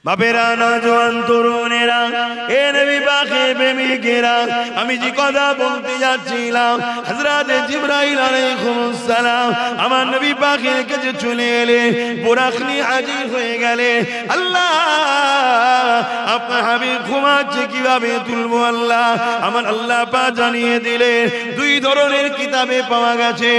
বাপেরা, নওজোয়ান তরুণেরা, এ নবী পাকের প্রেমিকেরা, আমি যে কথা বলতে যাচ্ছিলাম, হযরত জিবরাইল আলাইহিস সালাম আমার নবী পাকের কাছে চলে এলেন, বুরাক নিয়ে হাজির হয়ে গেলেন। আল্লাহ, আপনার হাবিব ঘুমাচ্ছে, কিভাবে তুলবো আল্লাহ? আমার আল্লাহ পাক জানিয়ে দিলেন, দুই ধরনের কিতাবে পাওয়া গেছে।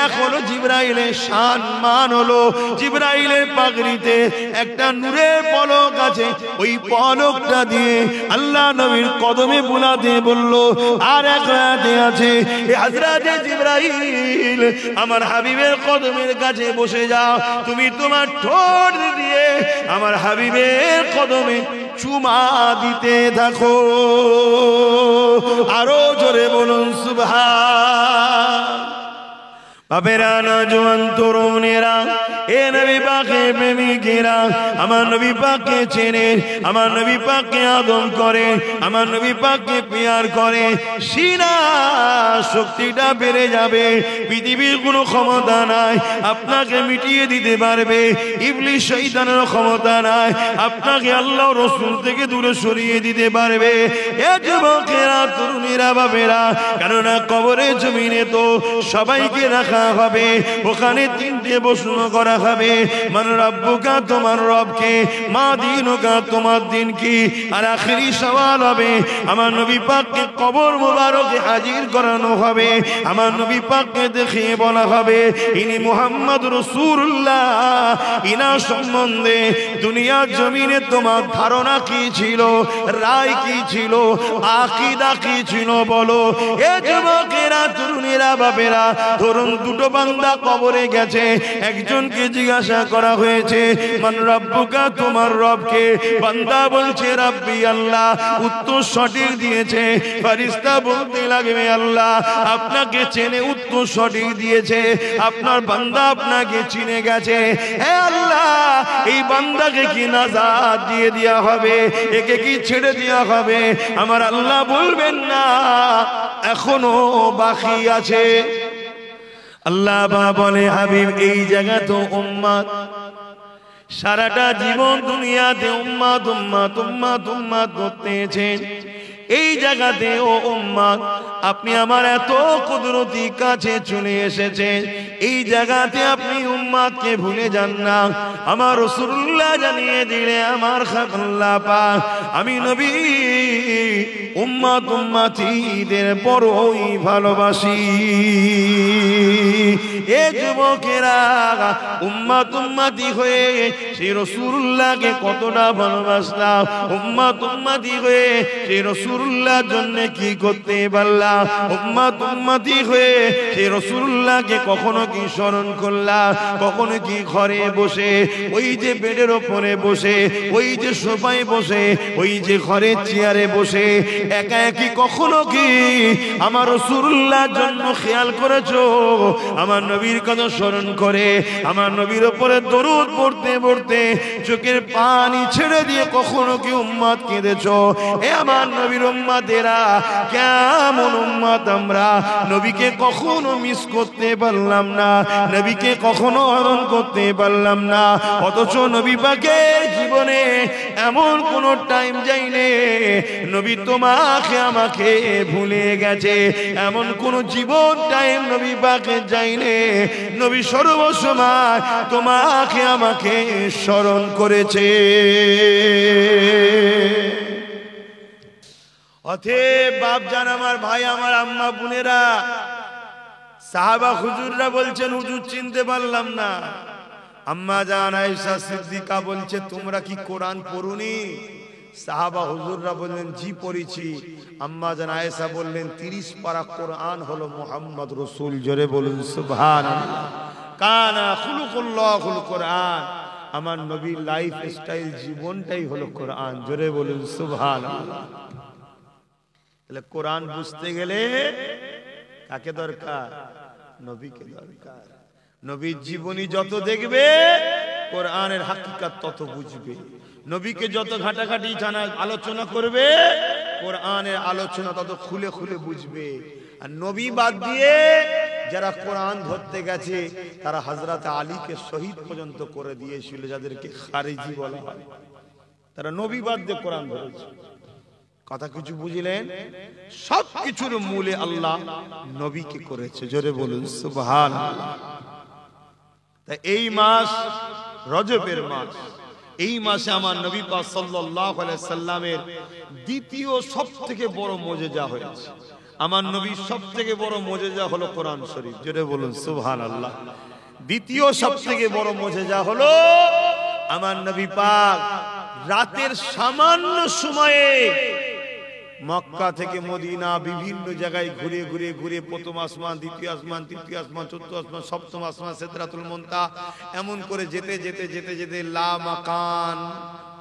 এক হলো জিবরাইলের শান মান, হলো জিবরাইলের পাগড়িতে একটা নূরের পলক আছে, ওই পলকটা দিয়ে আল্লাহ নবীর কদমে বুলাতে বলল। আর এক রাতে আছে, হযরত জিবরাইল আমার হাবিবের কদমের কাছে বসে যাও, তুমি তোমার ঠোঁট দিয়ে আমার হাবিবের কদমে চুমা দিতে থাকো। আরো জোরে বলুন সুবহান। বাপেরা, নওজোয়ান তরুণেরা, এ নবী পাকের প্রেমিকেরা, আমার নবী পাককে চেনে, আমার নবী পাককে আদম করে, আমার নবী পাককে প্যার করে, সিনা শক্তিটা বেড়ে যাবে। পৃথিবীর কোনো ক্ষমতা নাই আপনাকে মিটিয়ে দিতে পারবে, ইবলিস শয়তানের ক্ষমতা নাই আপনাকে আল্লাহ রাসূল থেকে দূরে সরিয়ে দিতে পারবে। এ যুবকেরা, তরুণীরা, বাপেরা, কেননা কবরের জমিনে তো সবাইকে রাখা হবে, ওখানে তিনটে প্রশ্ন করা হবে, মান রাব্বুকা, তোমার রবকে, মা দীনুকা, তোমার দিন কি, আর আখেরি সওয়াল হবে, আমার নবী পাককে কবর মোবারকে হাজির করানো হবে, আমার নবী পাককে দেখিয়ে বলা হবে, ইনি মুহাম্মদ রাসূলুল্লাহ, ইনার সম্বন্ধে দুনিয়ার জমিনে তোমার ধারণা কি ছিল, রায় কি ছিল, আকীদা কি ছিল বলো। এ যুবকেরা, তরুণীরা, বাপেরা, ধরুন দুটো বান্দা কবরে গেছে, একজনকে জিজ্ঞাসা করা হয়েছে, মান রাব্বুকা, তোমার রবকে, বান্দা বলছে রাব্বি আল্লাহ, উত্তর সঠিক দিয়েছে। ফেরেশতা বলতে লাগবে, আল্লাহ আপনাকে চেনে, উত্তর সঠিক দিয়েছে, আপনার বান্দা আপনাকে চিনে গেছে। হে আল্লাহ, এই বান্দাকে কি নাজাত দিয়ে দেওয়া হবে, একে কি ছেড়ে দেওয়া হবে? আমার আল্লাহ বলবেন না, এখনো বাকি আছে। আল্লাহ বলে, হাবিব এই জায়গা তো উম্মত, সারাটা জীবন দুনিয়াতে উম্মত উম্মত উম্মত উম্মত করতেছেন, এই জায়গাতে ও উম্মত আপনি আমার এত কুদরতি কাছে চলে এসেছেন, এই জায়গাতে আপনি উম্মতকে ভুলে যান না। আমার রাসূলুল্লাহ জানিয়ে দিলে, আমার আল্লাহ পাক, আমি নবী উম্মত উম্মতীদের বড়ই ভালোবাসি। এ যুবকেরা, উম্মত উম্মতি হয়ে সেই রাসূলুল্লাহকে কতটা ভালোবাসলাম, উম্মত উম্মতি হয়ে সেই রাসূলুল্লাহর জন্য কি করতে পারলাম, উম্মত উম্মতি হয়ে সেই রাসূলুল্লাহকে কখনো কি স্মরণ করলাম, কখনো কি ঘরে বসে, ওই যে বেডের ওপরে বসে, ওই যে সোফায় বসে, ওই যে ঘরের চেয়ারে বসে একা একই কখনো কি আমার রাসূলুল্লাহর জন্য খেয়াল করেছো? আমার নবীর কথা স্মরণ করে, আমার নবীর উপরে দরুদ পড়তে পড়তে চোখের পানি ছেড়ে দিয়ে কখনো কি উম্মত কেঁদেছো? এ আমার নবীর উম্মতেরা, কেমন উম্মত আমরা, নবীকে কখনো মিস করতে পারলাম না, নবীকে কখনো হরণ করতে পারলাম না, অথচ নবী পাকের জীবনে এমন কোন টাইম যায়নি নবী তোমাকে আমাকে ভুলে গেছে, এমন কোন জীবন টাইম নবী পাকে যায়নি নবী সর্বসময় তোমাকে আমাকে স্মরণ করেছে। অতএব বাপজান, আমার ভাই, আমার আম্মা বোনেরা, সাহাবা হুজুররা বলছেন, হুজুর চিনতে পারলাম না। আম্মা জান আয়েশা সিদ্দিকা বলছে, তোমরা কি কোরআন পড়োনি? সাহাবা হুজুররা বললেন, জি পড়েছি। আম্মা জান আয়েশা বললেন, 30 পারা কোরআন হলো মুহাম্মদ রাসূল। জোরে বলুন সুবহানাল্লাহ। কানা খুলুকুল্লাহুল কোরআন, আমার নবীর লাইফ স্টাইল, জীবনটাই হলো কোরআন। জোরে বলুন সুবহানাল্লাহ। তাহলে কোরআন বুঝতে গেলে কাকে দরকার? নবীকে দরকার। নবীর জীবনী যত দেখবে, কোরআনের হাকিকত তত বুঝবে। নবীকে যত ঘাটাঘাটি জানা আলোচনা করবে, কোরআনের আলোচনা তত খুলে খুলে বুঝবে। আর নবী বাদ দিয়ে যারা কোরআন ধরতে গেছে, তারা হযরত আলীকে শহীদ পর্যন্ত করে দিয়েছিল, যাদেরকে খারিজি বলা হয়। তারা নবী বাদ দিয়ে কোরআন ধরেছে। কথা কিছু বুঝলেন? সব কিছুর মূলে আল্লাহ নবীকে করেছে। জোরে বলুন সুবহানাল্লাহ। তাই এই মাস রজবের মাস, এই মাসে আমার নবী পাক সাল্লাল্লাহু আলাইহি সাল্লামের দ্বিতীয় সবথেকে বড় মুজিজা হয়েছে। আমার নবীর সবথেকে বড় মুজিজা হলো কোরআন শরীফ। জোরে বলুন সুবহানাল্লাহ। দ্বিতীয় সবথেকে বড় মুজিজা হলো আমার নবী পাক রাতের সামান্য সময়ে মক্কা থেকে মদিনা বিভিন্ন জায়গায় ঘুরে ঘুরে ঘুরে প্রথম আসমান, দ্বিতীয় আসমান, তৃতীয় আসমান, চতুর্থ আসমান, সপ্তম আসমান, সিদরাতুল মুনতাহা, এমন করে যেতে যেতে যেতে যেতে লা মাকান,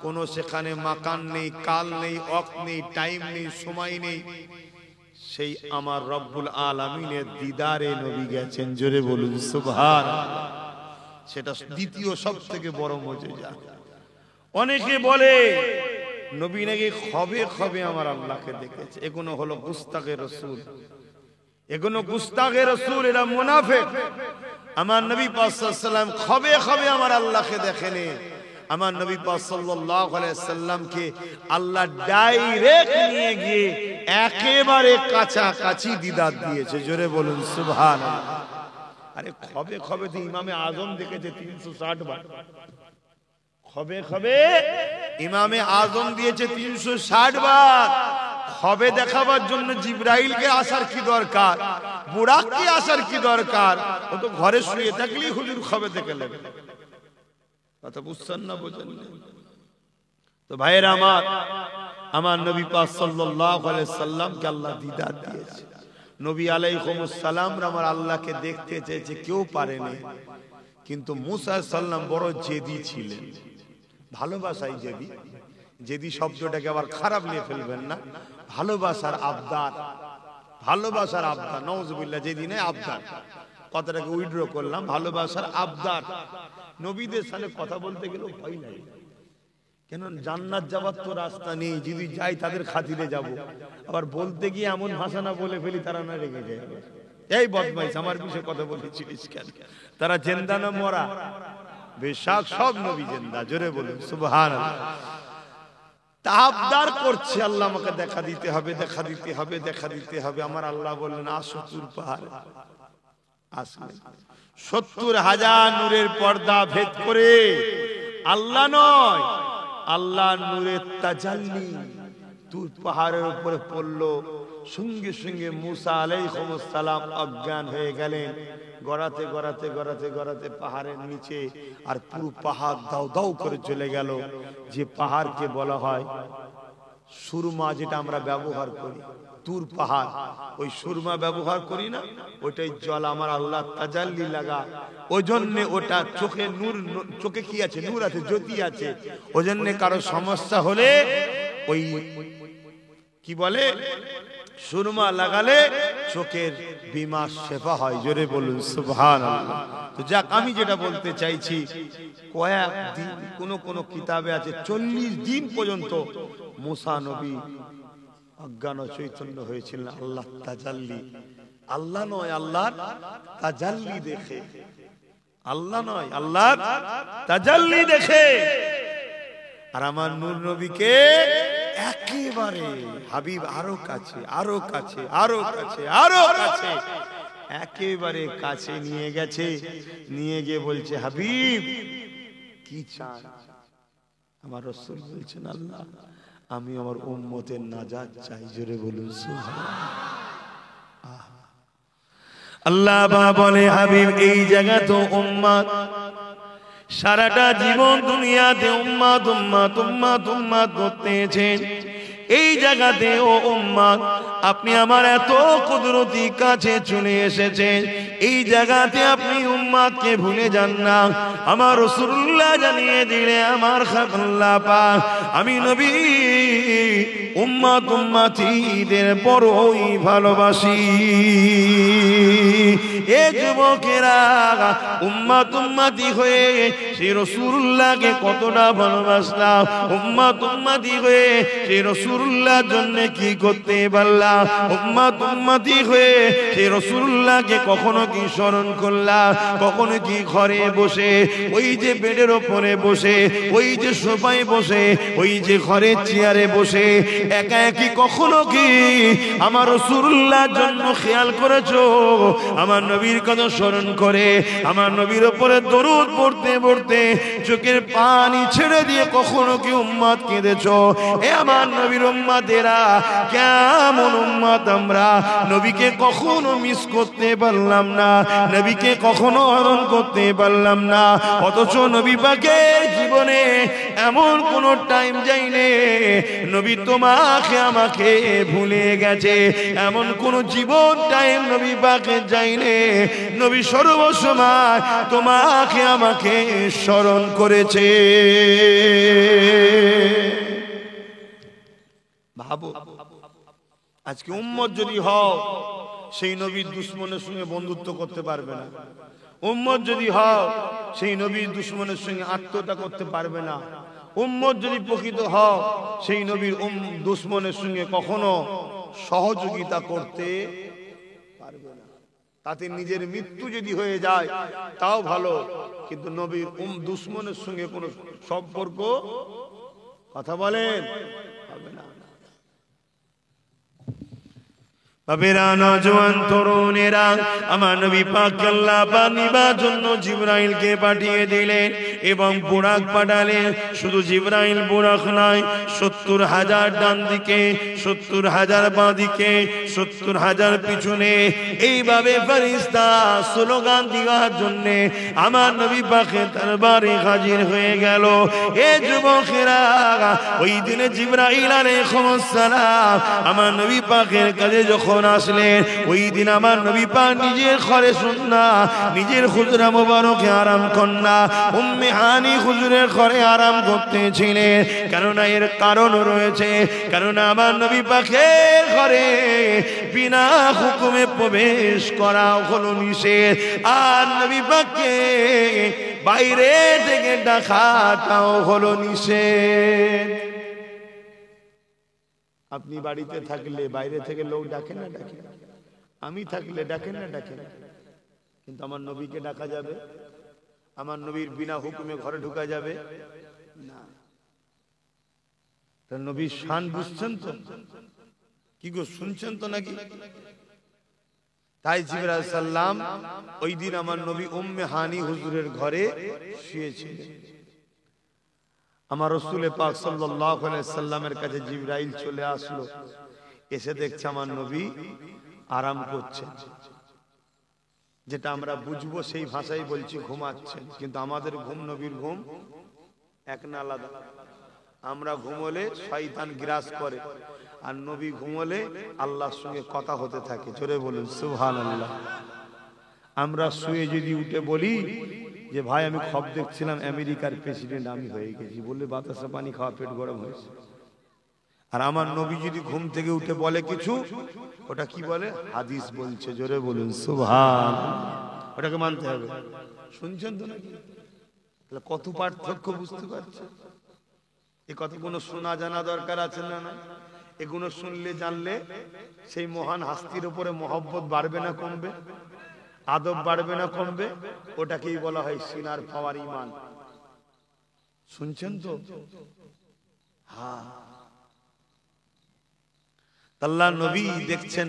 কোনো সেখানে মাকান নেই, কাল নেই, অক নেই, টাইম নেই, সময় নেই, সেই আমার রব্বুল আলামিনের দিদারে নবী গেছেন। জোরে বলুন সুবহানাল্লাহ। সেটা দ্বিতীয় সবথেকে বড় মুজিজা। অনেকে বলে নবী নাকি খবে খবে আমার আল্লাহকে দেখেছে। এগুলো হলো গুস্তাখে রাসূল, এগুলো গুস্তাখে রাসূল, এরা মুনাফিক। আমার নবী পাক সাল্লাল্লাহু আলাইহি সাল্লাম খবে খবে আমার আল্লাহকে দেখেনি। আমার নবী পাক সাল্লাল্লাহু আলাইহি সাল্লামকে আল্লাহ ডাইরেক্ট নিয়ে গিয়ে একেবারে কাছাকাছি দিদার দিয়েছে। জোরে বলুন সুবহানাল্লাহ। আরে খবে খবে তো ইমামে আজম দেখেছে 360 বার। খবে খবে ইমামে আজম দিয়েছে 360 বার। খবে দেখাবার জন্য জিবরাইলকে আসার কি দরকার, বুরাককে আসার কি দরকার? ও তো ঘরে শুয়ে থাকলেই হুজুর খবে দেখে নেবে। কথা বুঝছেন না? বোঝেন না? তো ভাইয়েরা আমার, আমার নবী পাক সাল্লাল্লাহু আলাইহি সাল্লামকে আল্লাহ দিদার দিয়েছে। নবী আলাইহিস সালাম আমার আল্লাহকে দেখতে চেয়েছে, কেউ পারেনি। কিন্তু মুসা আলাইহিস সালাম বড় জেদি ছিলেন। ভালোবাসাই জেদি, জেদি শব্দটাকে আবার খারাপ নিয়ে ফেলবেন না। ভালোবাসার আবদার, ভালোবাসার আবদার, নাউজুবিল্লাহ, জেদি নয় আবদার। কথাটাকে উইথড্র করলাম, ভালোবাসার আবদার। নবীদের সাথে কথা বলতে গেলেও ভয় নাই, কেন জান্নাত যাওয়ার তো রাস্তা নেই, যদি যাই তাদের খাতিরে যাব। আবার বলতে গিয়ে এমন ভাষা না বলে ফেলি তারা না রেগে যায়, এই বদমাইশ আমার বিষয়ে কথা বলেছিলিস কেন? তারা জিন্দা না মরা? বেশক সব নবী জিন্দা। জোরে বলুন সুবহানাল্লাহ। তাবদার করছে, আল্লাহ আমাকে দেখা দিতে হবে, দেখা দিতে হবে, দেখা দিতে হবে। আমার আল্লাহ বললেন আসো তুর পাহাড়ে। আসলেন 70,000 নূরের পর্দা ভেদ করে, আল্লাহ নয় আল্লাহ নূরের তাজাল্লি তুর পাহাড়ের উপরে পড়লো। সঙ্গে সঙ্গে মুসা আলাইহিস সালাম অজ্ঞান হয়ে গেলেন। গড়াতে গড়াতে গড়াতে গড়াতে পাহাড়ের নিচে, আর পুরো পাহাড় দাও দাও করে চলে গেল। যে পাহাড়কে বলা হয় সুরমা, যেটা আমরা ব্যবহার করি, তুর পাহাড়, ওই সুরমা ব্যবহার করি না, ওইটাই জল আমার আল্লাহ তাজাল্লি লাগা। ওই জন্য ওটা চোখে নূর, চোখে কি আছে? নূর আছে, জ্যোতি আছে। ওই জন্য কারো সমস্যা হলে ওই কি বলে সুরমা লাগালে চোখের বিমার শেফা হয়। জোরে বলুন সুবহানাল্লাহ। তো যাক, আমি যেটা বলতে চাইছি, কয়েকদিন কোন কিতাবে আছে 40 দিন পর্যন্ত মুসা নবী অজ্ঞান ও চৈতন্য হয়েছিলেন। আল্লাহ তাজাল্লি, আল্লাহ নয় আল্লাহর তাজাল্লি দেখে, আল্লাহ নয় আল্লাহর তাজাল্লি দেখে। আর আমার নূর নবীকে একেবারে হাবিব আরো কাছে, আরো কাছে, আরো কাছে, আরো কাছে, একেবারে কাছে নিয়ে গেছে। নিয়ে গিয়ে বলছে, হাবিব কি চান? আমার রাসূল বলছেন, আল্লাহ আমি আমার উম্মতের নাজাত চাই। জোরে বলুন সুবহানাল্লাহ। আল্লাহ বা বলে, হাবিব এই জায়গা তো উম্মত, সারাটা জীবন দুনিয়াতে উম্মত উম্মত উম্মত উম্মত করতেছেন। এই জায়গাতে ও উম্মত, আপনি আমার এত কুদরতি কাছে চলে এসেছেন, এই জায়গাতে আপনি উম্মতকে ভুলে যান না। আমার রাসূলুল্লাহ জানিয়ে দিলে, আমার আল্লাহ পাক, আমি নবী উম্মত উম্মতিদের বড়ই ভালোবাসি। এ যুবকেরা, উম্মত উম্মতি হয়ে সেই রাসূলুল্লাহকে কতটা ভালোবাসলাম, উম্মত উম্মতি হয়ে সেই রাসূলুল্লাহর জন্য কি করতে পারলাম, উম্মত উম্মতি হয়ে সেই রাসূলুল্লাহকে কখনো কি স্মরণ করলাম, কখনো কি ঘরে বসে, ওই যে বেডের ওপরে বসে, ওই যে সোফায় বসে, ওই যে ঘরের চেয়ারে বসে একা একই কখনো কি আমার রাসূলুল্লাহর জন্য খেয়াল করেছো? আমার নবীর কথা স্মরণ করে আমার নবীর উপরে দরুদ পড়তে পড়তে চোখের পানি ছেড়ে দিয়ে কখনো কি উম্মত কেঁদেছো? এ আমার নবীর উম্মতেরা, কেমন উম্মত আমরা! নবীকে কখনো মিস করতে পারলাম না, নবীকে কখনো হরণ করতে পারলাম না, অথচ নবী পাকের জীবনে এমন কোন টাইম যায়নি নবী তোমাকে আমাকে ভুলে গেছে, এমন কোন জীবন টাইম নবী পাকে যায়নি নবী সর্বসময় তোমাকে আমাকে স্মরণ করেছে। ভাবো, আজকে উম্মত যদি হও সেই নবীর দুশমনের সঙ্গে বন্ধুত্ব করতে পারবে না, উম্মত যদি হও সেই নবীর দুশমনের সঙ্গে আত্মহত্যা করতে পারবে না, উম্মত যদি প্রকৃত হও সেই নবীর দুশমনের সঙ্গে কখনো সহযোগিতা করতে পারবে না। তাতে নিজের মৃত্যু যদি হয়ে যায় তাও ভালো, কিন্তু নবীর দুশমনের সঙ্গে কোনো সম্পর্ক, কথা বলেন, হবে না। বাবেরা, নওজোয়ান তরুণেরা, আমার নবী পাক আল্লাহ পাক নিবার জন্য জিবরাইলকে পাঠিয়ে দিলেন এবং বুরাক পাঠালেন। শুধু জিবরাইল বুরাক নয়, 70,000 ডান দিকে, 70,000 বাঁ দিকে, 70,000 পিছনে, এইভাবে ফেরেশতা স্লোগান দেওয়ার জন্য আমার নবী পাকের দরবারে হাজির হয়ে গেল। এ যুবকেরা, ওই দিনে জিবরাইল আলাইহিস সালাম আমার নবী পাকের কাছে যখন আসলেন, ওই দিন আমার নবী পাক নিজের ঘরে সুন্না, নিজের হুজরা মোবারকে আরাম কন্যা উম্মে হানি হুজুরের ঘরে আরাম করতেছিলেন। কেননা এর কারণ রয়েছে, কেননা আমার নবী পাকের ঘরে বিনা হুকুমে প্রবেশ করা হলো নিষেধ, আর নবী পাককে বাইরে থেকে ডাকাটাও হলো নিষেধ। আপনি বাড়িতে থাকলে বাইরে থেকে লোক ডাকে না ডাকে? আমি থাকলে ডাকে না ডাকে? কিন্তু আমার নবীকে ডাকা যাবে? আমার নবীর বিনা হুকুমে ঘরে ঢোকা যাবে না। তার নবীর শান বুঝছেন তো? কি গো, শুনছেন তো নাকি? তাই জিবরাইল সাল্লাম ওই দিন আমার নবী উম্মে হানি হুজুরের ঘরে শুয়েছিলেন। আমার রাসূল পাক সাল্লাল্লাহু আলাইহি সাল্লামের কাছে জিবরাইল চলে আসলো, এসে দেখছে আমার নবী আরাম করছেন। যেটা আমরা বুঝবো সেই ভাষাই বলছি, ঘুমাচ্ছেন। কিন্তু আমাদের ঘুম নবীর ঘুম এক না আলাদা। আমরা ঘুমোলে শয়তান গ্রাস করে, আর নবী ঘুমোলে আল্লাহর সঙ্গে কথা হতে থাকে। জোরে বলুন সুবহানাল্লাহ। আমরা শুয়ে যদি উঠে বলি যে ভাই আমি খবর দেখছিলাম আমেরিকার প্রেসিডেন্ট আমি হয়ে গেছি, বললে বাতাসা পানি খাওয়া পেট গরম হয়েছে। আর আমার নবী যদি ঘুম থেকে উঠে বলে কিছু, ওটা কি বলে? হাদিস বলছে। জোরে বলুন সুবহানাল্লাহ। ওটাকে মানতে হবে। শুনছেন তো নাকি? তাহলে কত পার্থক্য বুঝতে পারছেন? এই কতগুলো শোনা জানা দরকার আছে না? না, এগুলো শুনলে জানলে সেই মহান হাস্তির উপরে মহব্বত বাড়বে না কমবে? আদব বাড়বে না কমবে? ওটাকেই বলা হয় সিনার পাওয়ার ঈমান। শুনছেন তো? হ্যাঁ। আল্লাহ নবী দেখছেন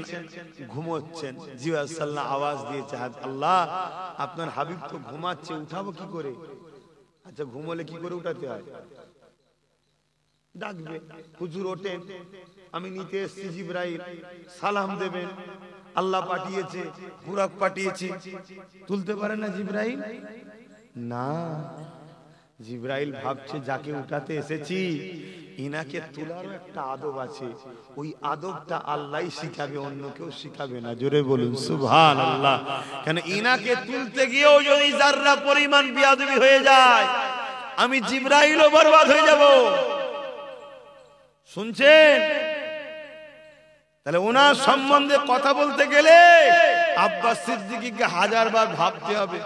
ঘুমোচ্ছেন, জিবরাইল সাল্লাল্লাহু আওয়াজ দিয়েছে, আল্লাহ আপনার হাবিব তো ঘুমাচ্ছে, উঠাবো কি করে? আচ্ছা ঘুমোলে কি করে উঠাতে হয়? ডাকবে, হুজুর ওঠেন, আমি নিতে এসেছি জিবরাইল, সালাম দেবেন, আল্লাহ পাঠিয়েছে, বুরাক পাঠিয়েছি। তুলতে পারে না জিবরাইল? না, জিবরাইল ভাবছে যাকে উঠাতে এসেছি ইনাকে তোলারও একটা আদব আছে, ওই আদবটা আল্লাহই শিখাবে, অন্য কেউ শিখাবে না। জোরে বলুন সুবহানাল্লাহ। কেন ইনাকে তুলতে গিয়েও যদি যাররা পরিমাণ বেয়াদবি হয়ে যায়, আমি জিবরাইলও বরবাদ হয়ে যাব। শুনছেন? তাহলে ওনার সম্বন্ধে কথা বলতে গেলে আব্বাস সিদ্দিকীকে 1000 বার ভাবতে হবে।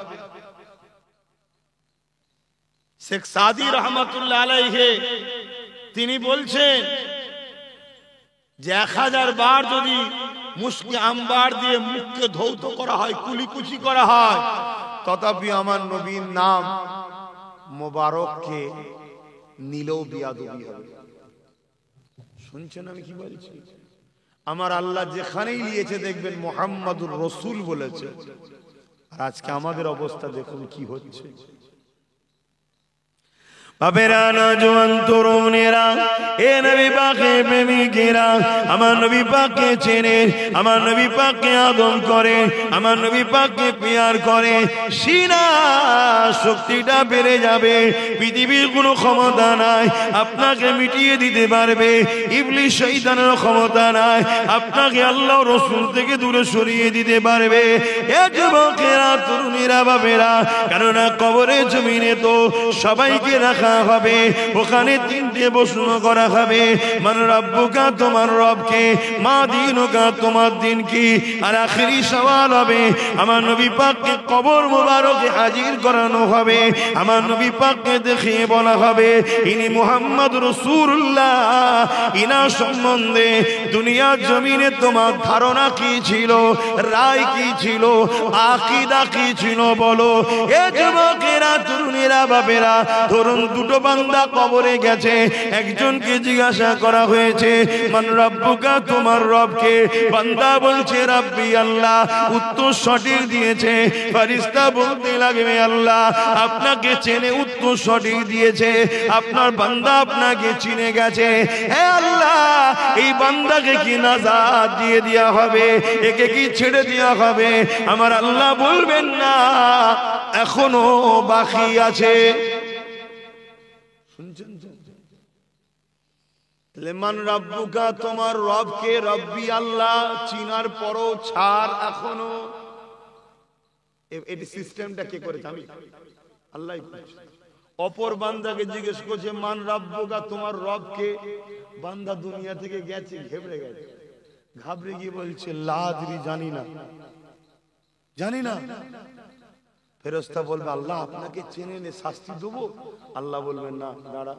শেখ সাদি রহমাতুল্লাহ আলাইহি তিনি বলছেন যে 1000 বার যদি মুশকি আম্বার দিয়ে মুখকে ধৌত করা হয়, কুলিকুচি করা হয়, তথাপি আমার নবীর নাম মোবারককে নিলেও বিয়াদবি হবে। শুনছেন আমি কি বলছি? আমার আল্লাহ যেখানেই নিয়েছে দেখবেন মুহাম্মাদুর রাসূল বলেছে। আর আজকে আমাদের অবস্থা দেখুন কি হচ্ছে। বাবেরা নওজোয়ান তরুণেরা, এ নবী পাকের প্রেমিকেরা, আমার নবী পাককে চেনে, আমার নবী পাককে আদম করে, আমার নবী পাককে প্যার করে, সিনা শক্তিটা বেড়ে যাবে। পৃথিবীর কোনো ক্ষমতা নাই আপনাকে মিটিয়ে দিতে পারবে, ইবলিস শয়তানের ক্ষমতা নাই আপনাকে আল্লাহ রাসূল থেকে দূরে সরিয়ে দিতে পারবে। এ যুবকেরা, তরুণীরা, বাবেরা, কেননা কবরে জমিনে তো সবাইকে রাখা হবে, ওখানে তিনটে প্রশ্ন করা হবে। মান রব্বুকা, তোমার রবকে, মা দীনুকা, তোমার দিন কি, আর আখেরি সওয়াল হবে আমার নবী পাককে কবর মোবারকে হাজির করানো হবে। আমার নবী পাককে দেখিয়ে বলা হবে ইনি মুহাম্মদ রাসূলুল্লাহ। ইনার সম্বন্ধে দুনিয়ার জমিনে তোমার ধারণা কি ছিল, রায় কি ছিল, আকীদা কি ছিল বলো। এ যুবকেরা, তরুণীরা, বাবেরা, ধরুন দুটো বান্দা কবরে গেছে, একজনকে জিজ্ঞাসা করা হয়েছে মান রব্বুকা, তোমার রবকে। বান্দা বলছে রাব্বি আল্লাহ, উত্তর সঠিক দিয়েছে। ফেরেশতা বলতে লাগবে আল্লাহ আপনাকে চেনে, উত্তর সঠিক দিয়েছে, আপনার বান্দা আপনাকে চিনে গেছে। হে আল্লাহ, এই বান্দাকে কি নাজাত দিয়ে দেয়া হবে, একে কি ছেড়ে দেয়া হবে? আমার আল্লাহ বলবেন না, এখনো বাকি আছে। মান রব্বুকা, তোমার রবকে, রব্বি আল্লাহ, চিনার পরও ছাড় এখনো। এই সিস্টেমটা কে করেছে? আমি আল্লাহ। অপর বান্দাকে জিজ্ঞেস করছে মান রব্বুকা, তোমার রবকে। বান্দা দুনিয়া থেকে গেছে, ঘেবড়ে গেছে, ঘাবড়ে গিয়ে বলছে লা আদরি, জানি না, জানি না। ফেরেশতা বলবে আল্লাহ আপনাকে চেনে নে, শাস্তি দেবো। আল্লাহ বলবেন না, দাঁড়া,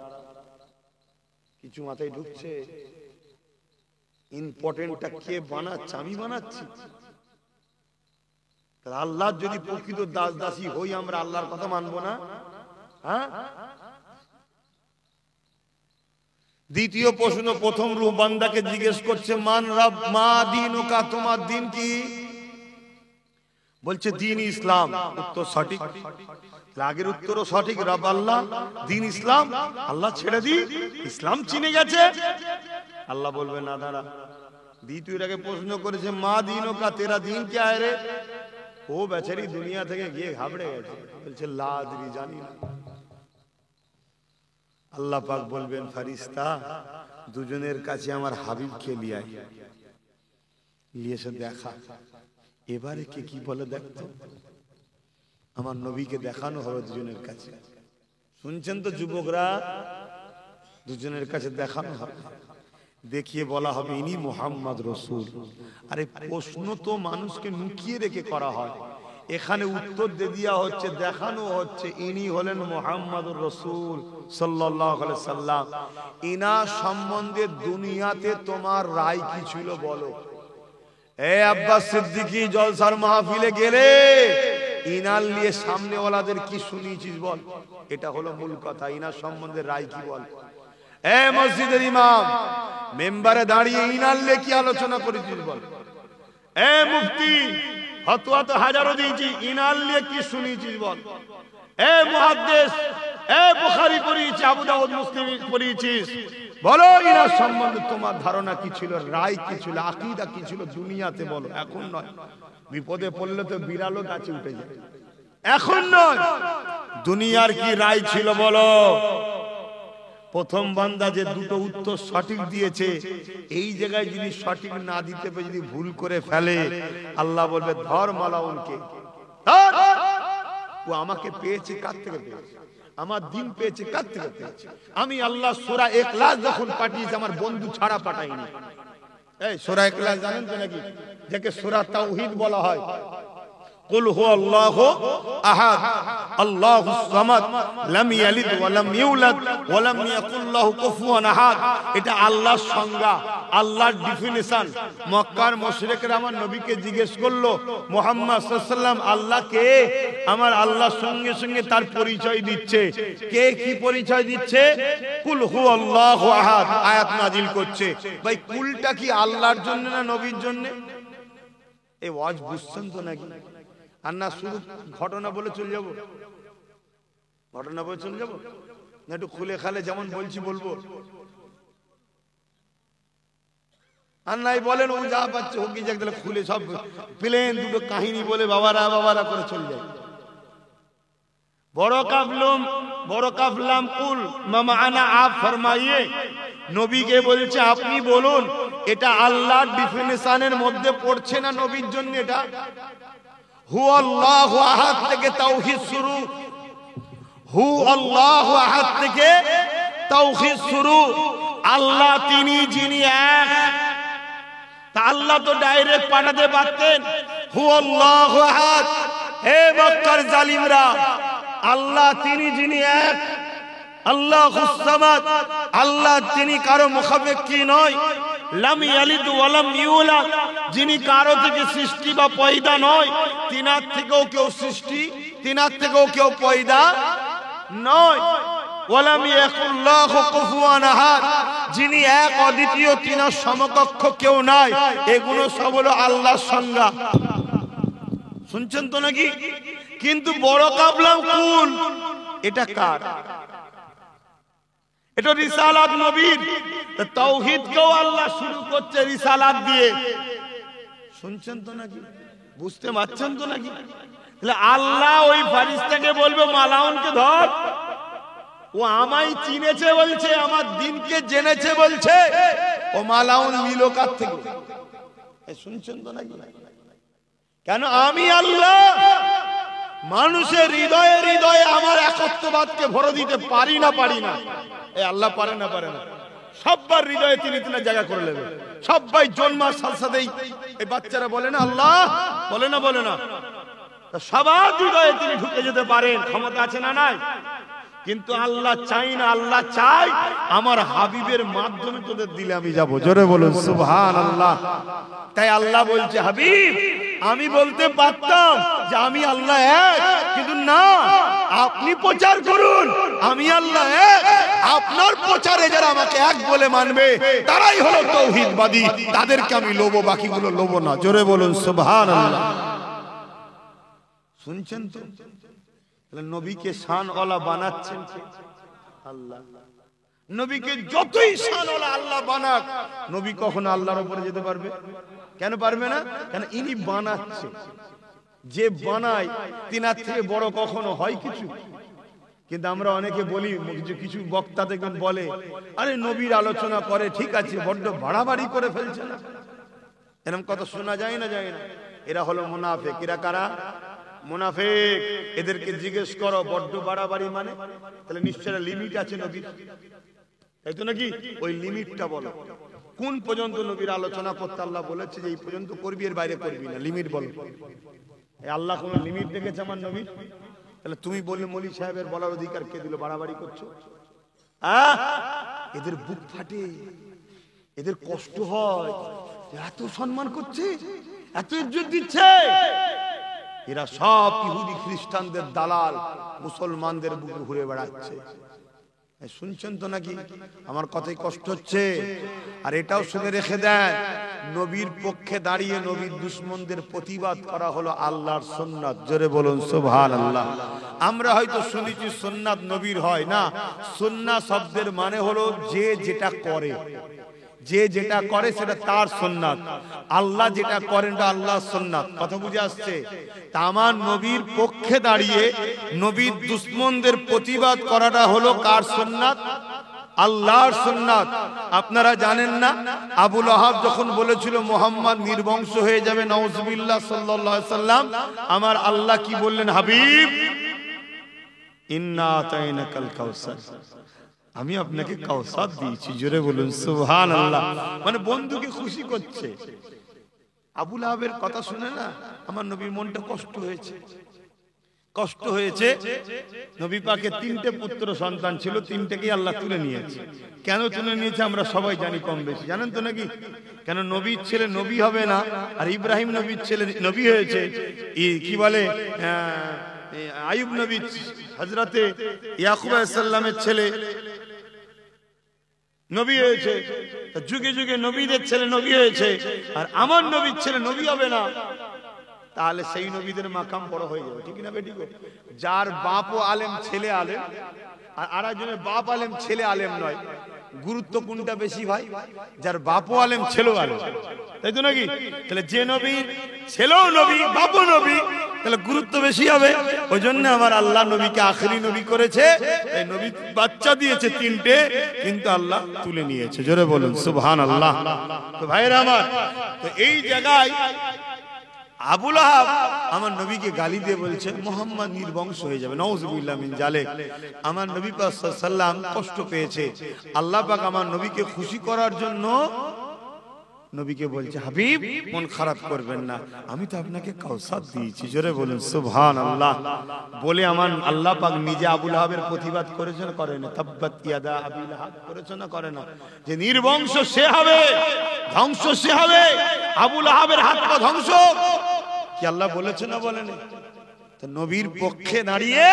কিছু মাথায় ঢুকছে। ইম্পর্টেন্টটা কে বানাচ্ছে? আমি বানাচ্ছি। আল্লাহ যদি প্রকৃত দাস দাসী হই, আমরা আল্লাহর কথা মানবো না? হ্যাঁ। দ্বিতীয় প্রশ্ন, প্রথম রূহ বান্দাকে জিজ্ঞেস করছে মান রব, মা দীনুকা, তোমার দিন কি? বলছে দিন ইসলাম। উত্তর সঠিক, আগের উত্তরও সঠিক। রব আল্লাহ, দিন ইসলাম। আল্লাহ ছেড়ে দি, ইসলাম চিনে গেছে। আল্লাহ বলবে না, দাঁড়া, দ্বিতীয়টাকে প্রশ্ন করেছে মা দীনুকা, তেরা দিন কি আয় রে? ও বেচারি দুনিয়া থেকে গিয়ে ঘাবড়ে গেছে, বলছে লা আদরি, জানি না। আল্লাহ পাক বলবেন ফেরেশতা, দুজনের কাছে আমার হাবিবকে নিয়ে আয়, নিয়ে এসে দেখা। এবারে কে কি বলে দেখতো। আমার নবীকে দেখানো হবে দুজনের কাছে। শুনছেন তো যুবকরা? দুজনের কাছে দেখানো হবে, দেখিয়ে বলা হবে ইনি মুহাম্মদ রাসূল। আরে প্রশ্ন তো মানুষকে লুকিয়ে রেখে করা হয়, এখানে উত্তর দিয়ে দেওয়া হচ্ছে, দেখানো হচ্ছে ইনি হলেন মুহাম্মদুর রাসূল সাল্লাল্লাহু আলাইহি সাল্লাম। ইনার সম্বন্ধে দুনিয়াতে তোমার রায় কি ছিল বলো। এ আব্বাস সিদ্দিকী, জলসার মাহফিলে গেলে ইনার নিয়ে সামনেওয়ালাদের কি শুনিয়েছিস বল। এটা হলো মূল কথা, ইনার সম্বন্ধে রায় কি বল। এ মসজিদের ইমাম, মেম্বারে দাঁড়িয়ে ইনার নিয়ে কি আলোচনা করেছিস বল। এ মুফতি, ফতোয়া তো হাজারো দিয়েছি, ইনার নিয়ে কি শুনিয়েছিস বল। এ মুহাদ্দিস, এ বুখারী পড়িয়েছিস, আবু দাউদ, মুসলিম পড়িয়েছিস, বলো ইনার সম্বন্ধে তোমার ধারণা কি ছিল, রায় কি ছিল, আকীদা কি ছিল দুনিয়াতে বলো। এখন নয়, বিপদে পড়লে তো বিড়ালও গাছে উঠে যায়। এখন নয়, দুনিয়ার কি রায় ছিল বলো। প্রথম বান্দা যে দুটো উত্তর সঠিক দিয়েছে, এই জায়গায় যদি সঠিক না দিতে পেরে যদি ভুল করে ফেলে, আল্লাহ বলবে ধর মালাউনকে, ও আমাকে পেয়েছে কার থেকে পেয়েছে, আমার দিন পেয়েছে কার থেকে পেয়েছে। আমি আল্লাহ সূরা ইখলাস যখন পাঠিয়েছি আমার বন্ধু ছাড়া পাঠাইনি। এই সূরা ইখলাস জানেন তো নাকি, যাকে সূরা তাওহীদ বলা হয়। কুল হুয়াল্লাহু আহাদ আল্লাহুস সামাদ লাম ইয়ালিদ ওয়া লাম ইউলাদ ওয়া লাম ইয়াকুল লাহু কুফুয়ান আহাদ। এটা আল্লাহর সংজ্ঞা, আল্লাহর ডেফিনিশন। মক্কার মুশরিকরা আমার নবীকে জিজ্ঞেস করলো, মুহাম্মদ সাল্লাল্লাহু আলাইহি ওয়াসাল্লাম আল্লাহ কে? আমার আল্লাহর সঙ্গে সঙ্গে তার পরিচয় দিচ্ছে। কে কি পরিচয় দিচ্ছে? কুল হুয়াল্লাহু আহাদ আয়াত নাজিল করছে। ভাই কুলটা কি আল্লাহর জন্য না নবীর জন্য? এই ওয়াজ বুঝছেন তো নাকি? আর না শুধু ঘটনা বলে চলে যাব? ঘটনা বলে চলে যাব না একটু খুলে খালে যেমন বলছি বলবো? আর নাই বলেন ও যা পাচ্ছে হোক যাক, তাহলে খুলে সব প্লেন দুটো কাহিনী বলে বাবারা বাবারা করে চলে যায়। বড় কাফলাম কুল মামানা আপ ফরমাইয়ে, নবীকে বলছে আপনি বলুন এটা আল্লাহর ডেফিনিশনের মধ্যে পড়ছে না নবীর জন্য? এটা হু আল্লাহু আহাদ থেকে তাওহীদ শুরু, হু আল্লাহু আহাদ থেকে তাওহীদ শুরু। আল্লাহ তিনি যিনি এক, তা আল্লাহ তো ডাইরেক্ট পাঠাতে পারতেন হু আল্লাহু আহাদ। হে মক্কার জালিমরা, আল্লাহ তিনি যিনি এক, আল্লাহুস সামাদ, আল্লাহ তিনি কারো মুখাপেক্ষী নয়। লাম ইয়ালিদ ওয়া লাম ইউলাদ, যিনি কারো থেকে সৃষ্টি বা পয়দা নয়। তিনার থেকেও কেউ সৃষ্টি, তিনার থেকেও কেউ পয়দা নয়। ওয়া লাম ইয়াকুল লাহু কুফুয়ান আহাদ, যিনি এক অদ্বিতীয়, তিনার সমকক্ষ কেউ নাই। এগুলো সব হলো আল্লাহর সংজ্ঞা। শুনছেন তো নাকি? কিন্তু বড় কাফলাম কুল এটা কার? এটা রিসালাত নবীর। তাওহীদকেও আল্লাহ শুরু করছে রিসালাত দিয়ে। শুনছেন তো নাকি? বুঝতে পারছেন তো নাকি? তাহলে আল্লাহ ওই ফেরেশতাকে বলবে মালাউনকে ধর, ও আমায় চিনেছে বলছে, আমার দিনকে জেনেছে বলছে। ও মালাউন নিল কার থেকে? শুনছেন তো নাকি? কেন? আমি আল্লাহ মানুষের হৃদয়ে হৃদয়ে আমার একত্ববাদকে ভরে দিতে পারি না এই আল্লাহ পারে না সবার হৃদয়ে তিনি জায়গা করে নেবে। সবাই জন্মার সাথে সাথেই এই বাচ্চারা বলে না আল্লাহ, বলে না সবার হৃদয়ে তিনি ঢুকে যেতে পারেন, ক্ষমতা আছে না নাই? কিন্তু আল্লাহ চাই না, আল্লাহ চাই আমার হাবিবের মাধ্যমে তোদের দিলে আমি যাব। জোরে বলুন সুবহানাল্লাহ। তাই আল্লাহ বলছে হাবিব আমি বলতে পারতাম যে আমি আল্লাহ এক, কিন্তু না, আপনি প্রচার করুন আমি আল্লাহ এক। আপনার প্রচারে যারা আমাকে এক বলে মানবে তারাই হলো তাওহীদবাদী, তাদেরকে আমি লোবো, বাকিগুলো লোবো না। জোরে বলুন সুবহানাল্লাহ। শুনছেন তো? নবীকে শানওয়ালা বানাচ্ছেন আল্লাহ। নবীকে যতই শানওয়ালা আল্লাহ বানাক, নবী কখনো আল্লাহর উপরে যেতে পারবে? কেন পারবে না? কেন ইনি বানাচ্ছে। যে বানায় তিনার থেকে বড় কখনো হয় কিছু? কিন্তু আমরা অনেকে বলি, কিছু বক্তা দেখবেন বলে আরে নবীর আলোচনা করে ঠিক আছে, বড্ড বাড়াবাড়ি করে ফেলছে না? এরকম কথা শোনা যায় না? এরা হলো মুনাফিক। এরা কারা? মুনাফিক। এদেরকে জিজ্ঞেস করো বড্ড বাড়াবাড়ি মানে? তাহলে নিশ্চয় লিমিট আছে নবীর, তাই তো নাকি? ওই লিমিটটা বলো, কোন পর্যন্ত নবীর আলোচনা করতে আল্লাহ বলেছে যে এই পর্যন্ত করবি, এর বাইরে করবি না। লিমিট বলো। আল্লাহ কোন লিমিট দেখেছে আমার নবীর? তাহলে তুমি বললে মৌলী সাহেবের বলার অধিকার কে দিল? বাড়াবাড়ি করছো। এদের বুক ফাটে, এদের কষ্ট হয়, এত সম্মান করছে, এত ইজ্জত দিচ্ছে। এরা সব ইহুদি খ্রিস্টানদের দালাল, মুসলমানদের বুকে ঘুরে বেড়াচ্ছে। শুনছেন তো নাকি? আমার কথাই কষ্ট হচ্ছে। আর এটাও শুনে রেখে দেন, নবীর পক্ষে দাঁড়িয়ে নবীর দুশমনদের প্রতিবাদ করা হলো আল্লাহর সুন্নাত। জোরে বলুন সুবহানাল্লাহ। আমরা হয়তো শুনেছি সুন্নাত নবীর হয় না। সুন্নাত শব্দের মানে হলো যে যেটা করে, যে যেটা করে সেটা তার সুন্নাত। আল্লাহ যেটা করেন এটা আল্লাহর সুন্নাত। কথা বুঝে আসছে? তা আমার নবীর পক্ষে দাঁড়িয়ে নবীর দুশমনদের প্রতিবাদ করাটা হলো কার সুন্নাত? আল্লাহর সুন্নাত। আপনারা জানেন না, আবু লাহাব যখন বলেছিল মুহাম্মদ নির্বংশ হয়ে যাবে নাউজুবিল্লাহ সাল্লাল্লাহু আলাইহি সাল্লাম, আমার আল্লাহ কি বললেন? হাবিব ইন্না আতাইনাকাল কাউসার, আমি আপনাকে কাউসার দিয়েছি। জোরে বলুন সুবহানাল্লাহ। মানে বন্ধুকে খুশি করছে। আবু লাহাবের কথা শুনে না আমার নবীর মনটা কষ্ট হয়েছে। নবী পাকের 3টে পুত্র সন্তান ছিল, 3টেকেই আল্লাহ তুলে নিয়েছে। কেন তুলে নিয়েছে আমরা সবাই জানি কম বেশি, জানেন তো নাকি? কেন নবীর ছেলে নবী হবে না, আর ইব্রাহিম নবীর ছেলে নবী হয়েছে, কি বলে আইয়ুব নবী হযরতে ইয়াকুব আলাইহিস সালামের ছেলে নবী হয়েছে। যুগে যুগে নবীদের ছেলে নবী হয়েছে, আর আমার নবীর ছেলে নবী হবে না, তাহলে সেই নবীদের মাকাম বড় হয়ে যাবে, ঠিক না বেটি গো? যার বাপও আলেম ছেলে আলেম, আর আরেকজনের বাপ আলেম ছেলে আলেম নয়, গুরুত্ব কোনটা বেশি ভাই? যার বাপও আলেম ছেলেও আলেম, তাই তো নাকি? তাহলে যে নবী ছেলেও নবী বাপও নবী, তাহলে গুরুত্ব বেশি হবে। ওই জন্য আমার আল্লাহ নবীকে আখেরি নবী করেছে। এই নবী বাচ্চা দিয়েছে 3টে, কিন্তু আল্লাহ তুলে নিয়েছে। জোরে বলুন সুবহানাল্লাহ। তো ভাইরা আমার, তো এই জায়গায় আবু লাহাব আমার নবীকে গালি দিয়ে বলছে মুহাম্মদ নির্বংশ হয়ে যাবে, নাউযুবিল্লাহ মিন জালিক। আমার নবী পাক সাল্লাল্লাহু আলাইহি সাল্লাম কষ্ট পেয়েছে। আল্লাহ পাক আমার নবীকে খুশি করার জন্য নবীকে বলছে, হাবিব মন খারাপ করবেন না, আমি তো আপনাকে কাউসার দিয়েছি। জোরে বলুন সুবহানাল্লাহ। বলে আমার আল্লাহ পাক নিজে আবু লাহাবের প্রতিবাদ করেছেন, করে না? তাব্বাত ইয়াদা আবি লাহাব করেছেন না, করে না? যে নির্বংশ সে হবে, ধ্বংস সে হবে, আবু লাহাবের হাত পা ধ্বংস, কি আল্লাহ বলেছে না বলেন? তো নবীর পক্ষে দাঁড়িয়ে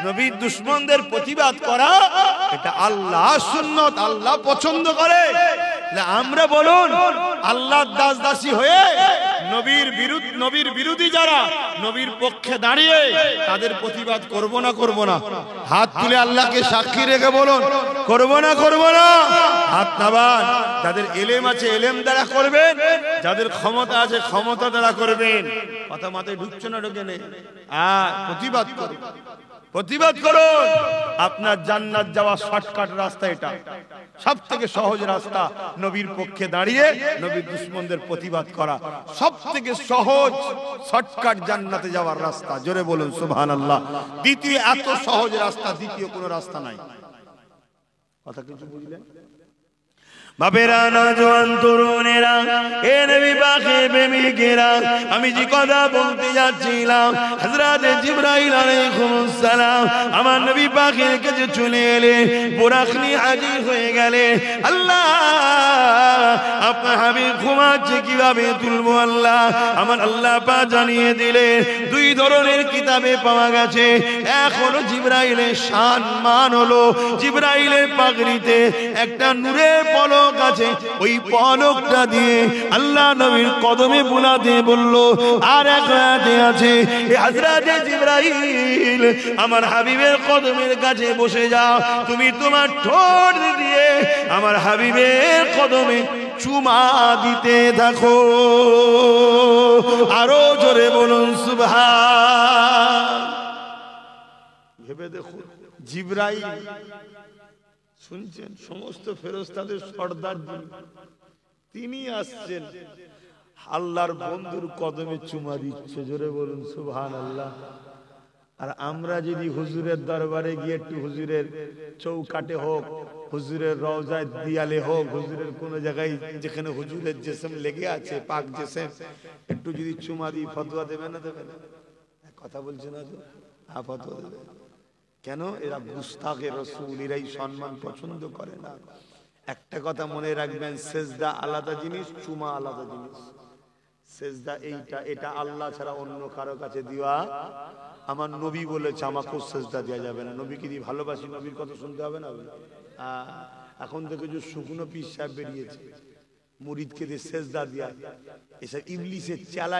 নবীর দুশমনদের প্রতিবাদ করা, এটা আল্লাহ সুন্নত, আল্লাহ পছন্দ করে। আমরা বলুন আল্লাহর দাস দাসী হয়ে নবীর বিরোধী যারা নবীর পক্ষে দাঁড়িয়ে তাদের প্রতিবাদ করব না করব না? হাত তুলে আল্লাহকে সাক্ষী রেখে বলুন, করব না করব না? হাত নামান। যাদের এলেম আছে এলেম দ্বারা করবেন, যাদের ক্ষমতা আছে ক্ষমতা দ্বারা করবেন। কথা মাথায় ঢুকছে না? ঢোকে নেই? প্রতিবাদ করুন, প্রতিবাদ করুন। আপনার জান্নাত যাওয়া শর্টকাট রাস্তা, এটা সব থেকে সহজ রাস্তা। নবীর পক্ষে দাঁড়িয়ে নবীর দুশমনদের প্রতিবাদ করা সব থেকে সহজ শর্টকাট জান্নাতে যাওয়ার রাস্তা। জোরে বলুন সুবহানাল্লাহ। দ্বিতীয় এত সহজ রাস্তা দ্বিতীয় কোনো রাস্তা নাই। কথা কিছু বুঝলেন? বাপেরা, নওজোয়ান তরুণেরা, এ নবী পাকের প্রেমিকেরা, আমি যে কথা বলতে যাচ্ছিলাম, হযরত জিবরাইল আলাইহিস সালাম আমার নবী পাকের কাছে চলে এলেন, বুরাক নিয়ে হাজির হয়ে গেলেন। আল্লাহ আপনার হাবিব ঘুমাচ্ছে, কিভাবে তুলবো আল্লাহ? আমার আল্লাহ পাক জানিয়ে দিলেন 2 ধরনের কিতাবে পাওয়া গেছে। এক হলো জিবরাইলের শান মান, হলো জিবরাইলের পাগড়িতে একটা নূরের পলক আছে, ওই পলকটা দিয়ে আল্লাহ নবীর কদমে বুলাতে বলল। আর এক আয়াতে আছে, হযরত জিবরাইল আমার হাবিবের কদমের কাছে বসে যাও, তুমি তোমার ঠোঁট দিয়ে আমার হাবিবের কদমে চুমা দিতে থাকো। আরো জোরে বলুন সুবহান। ভেবে দেখুন, জিবরাইল শুনছেন, সমস্ত ফেরেশতাদের সর্দার তিনি আসছেন, আল্লাহর বন্ধুর কদমে চুমা দিচ্ছে। জোরে বলুন সুবহানাল্লাহ। আর আমরা যদি হুজুরের দরবারে গিয়ে একটু হুজুরের চৌকাটে হোক, হুজুরের রওজায় দিয়ালে হোক, হুজুরের কোন জায়গায় যেখানে হুজুরের জিসম লেগে আছে, পাক জিসম, একটু যদি চুমা দিই, ফতোয়া দেবে না দেবে না? কথা বলছে না তো? ফতোয়া দেবে। কেন? এরা গুস্তাখে রাসূল, এরাই সম্মান পছন্দ করে না। একটা কথা মনে রাখবেন, সেজদা আলাদা জিনিস, চুমা আলাদা জিনিস। সেজদা এটা আল্লাহ ছাড়া অন্য কারো কাছে দিওয়া। আমার নবী বলেছে আমাকেও সেজদা দেওয়া যাবে না। নবীকে দিয়ে ভালোবাসি, নবীর কথা শুনতে হবে না? এখন থেকে যে শুকনো পীর সাহেব বেরিয়েছে, মুরিদকে দিয়ে সেজদা দেয়া, এসব ইবলিসের চেলা।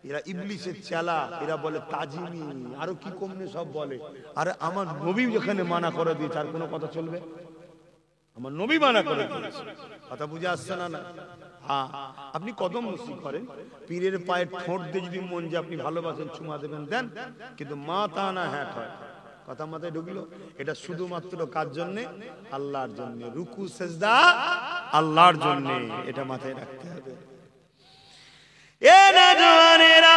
এরা ইবলিসের চেলা, এরা বলে তাজিমি, আরো কি কমনে সব বলে। আর আমার নবী যেখানে মানা করে দিয়েছে, আর কোনো কথা চলবে? আমার নবী মানা করে দিয়েছে। কথা বুঝে আসছে না? না, হ্যাঁ। আপনি কদম মুসি করেন, পীরের পায়ের ঠোঁট দিয়ে যদি মন যে আপনি ভালোবাসেন, চুমা দেবেন, দেন, কিন্তু মা তা না হ্যাট হয়। কথা মাথায় ঢুকলো? এটা শুধুমাত্র কার জন্যে? আল্লাহর জন্যে। রুকু সেজদা আল্লাহর জন্যে, এটা মাথায় রাখতে হবে। এ নওজোয়ানেরা,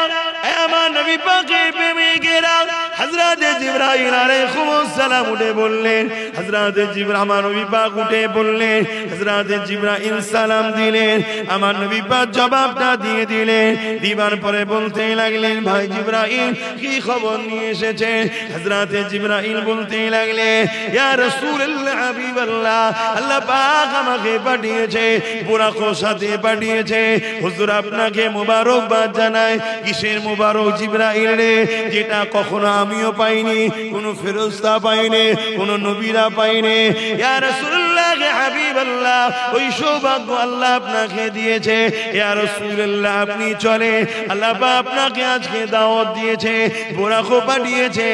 আমার নবী পাকের প্রেমিকেরা হযরত জিবরাইল আলাইহিস সালাম উঠে বললেন, হযরত জিবরাইল আমার নবী পাক উঠে বললেন, হযরত জিবরাইল সালাম দিলেন, আমার নবী পাক জবাবটা দিয়ে দিলেন। দিবার পরে বলতে লাগলেন, ভাই জিবরাইল কি খবর নিয়ে এসেছেন? হযরত জিবরাইল বলতে লাগলেন, ইয়া রাসূলুল্লাহ হাবিবাল্লাহ, আল্লাহ পাক আমাকে পাঠিয়েছে, বুরাকর সাথে পাঠিয়েছে। হুজুর আপনাকে মোবারকবাদ জানাই। কিসের মোবারক জিবরাইল রে? যেটা কখনো আমিও পাইনি, কোন ফেরেশতা পাইনি, কোন নবীরা পাইনি। ইয়া রাসূলুল্লাহ হাবিবাল্লাহ, ওই সৌভাগ্য আল্লাহ আপনাকে দিয়েছে। ইয়া রাসূলুল্লাহ আপনি চলে, আল্লাহ পাক আপনাকে আজকে দাওয়াত দিয়েছে, বুরাকও পাঠিয়েছে।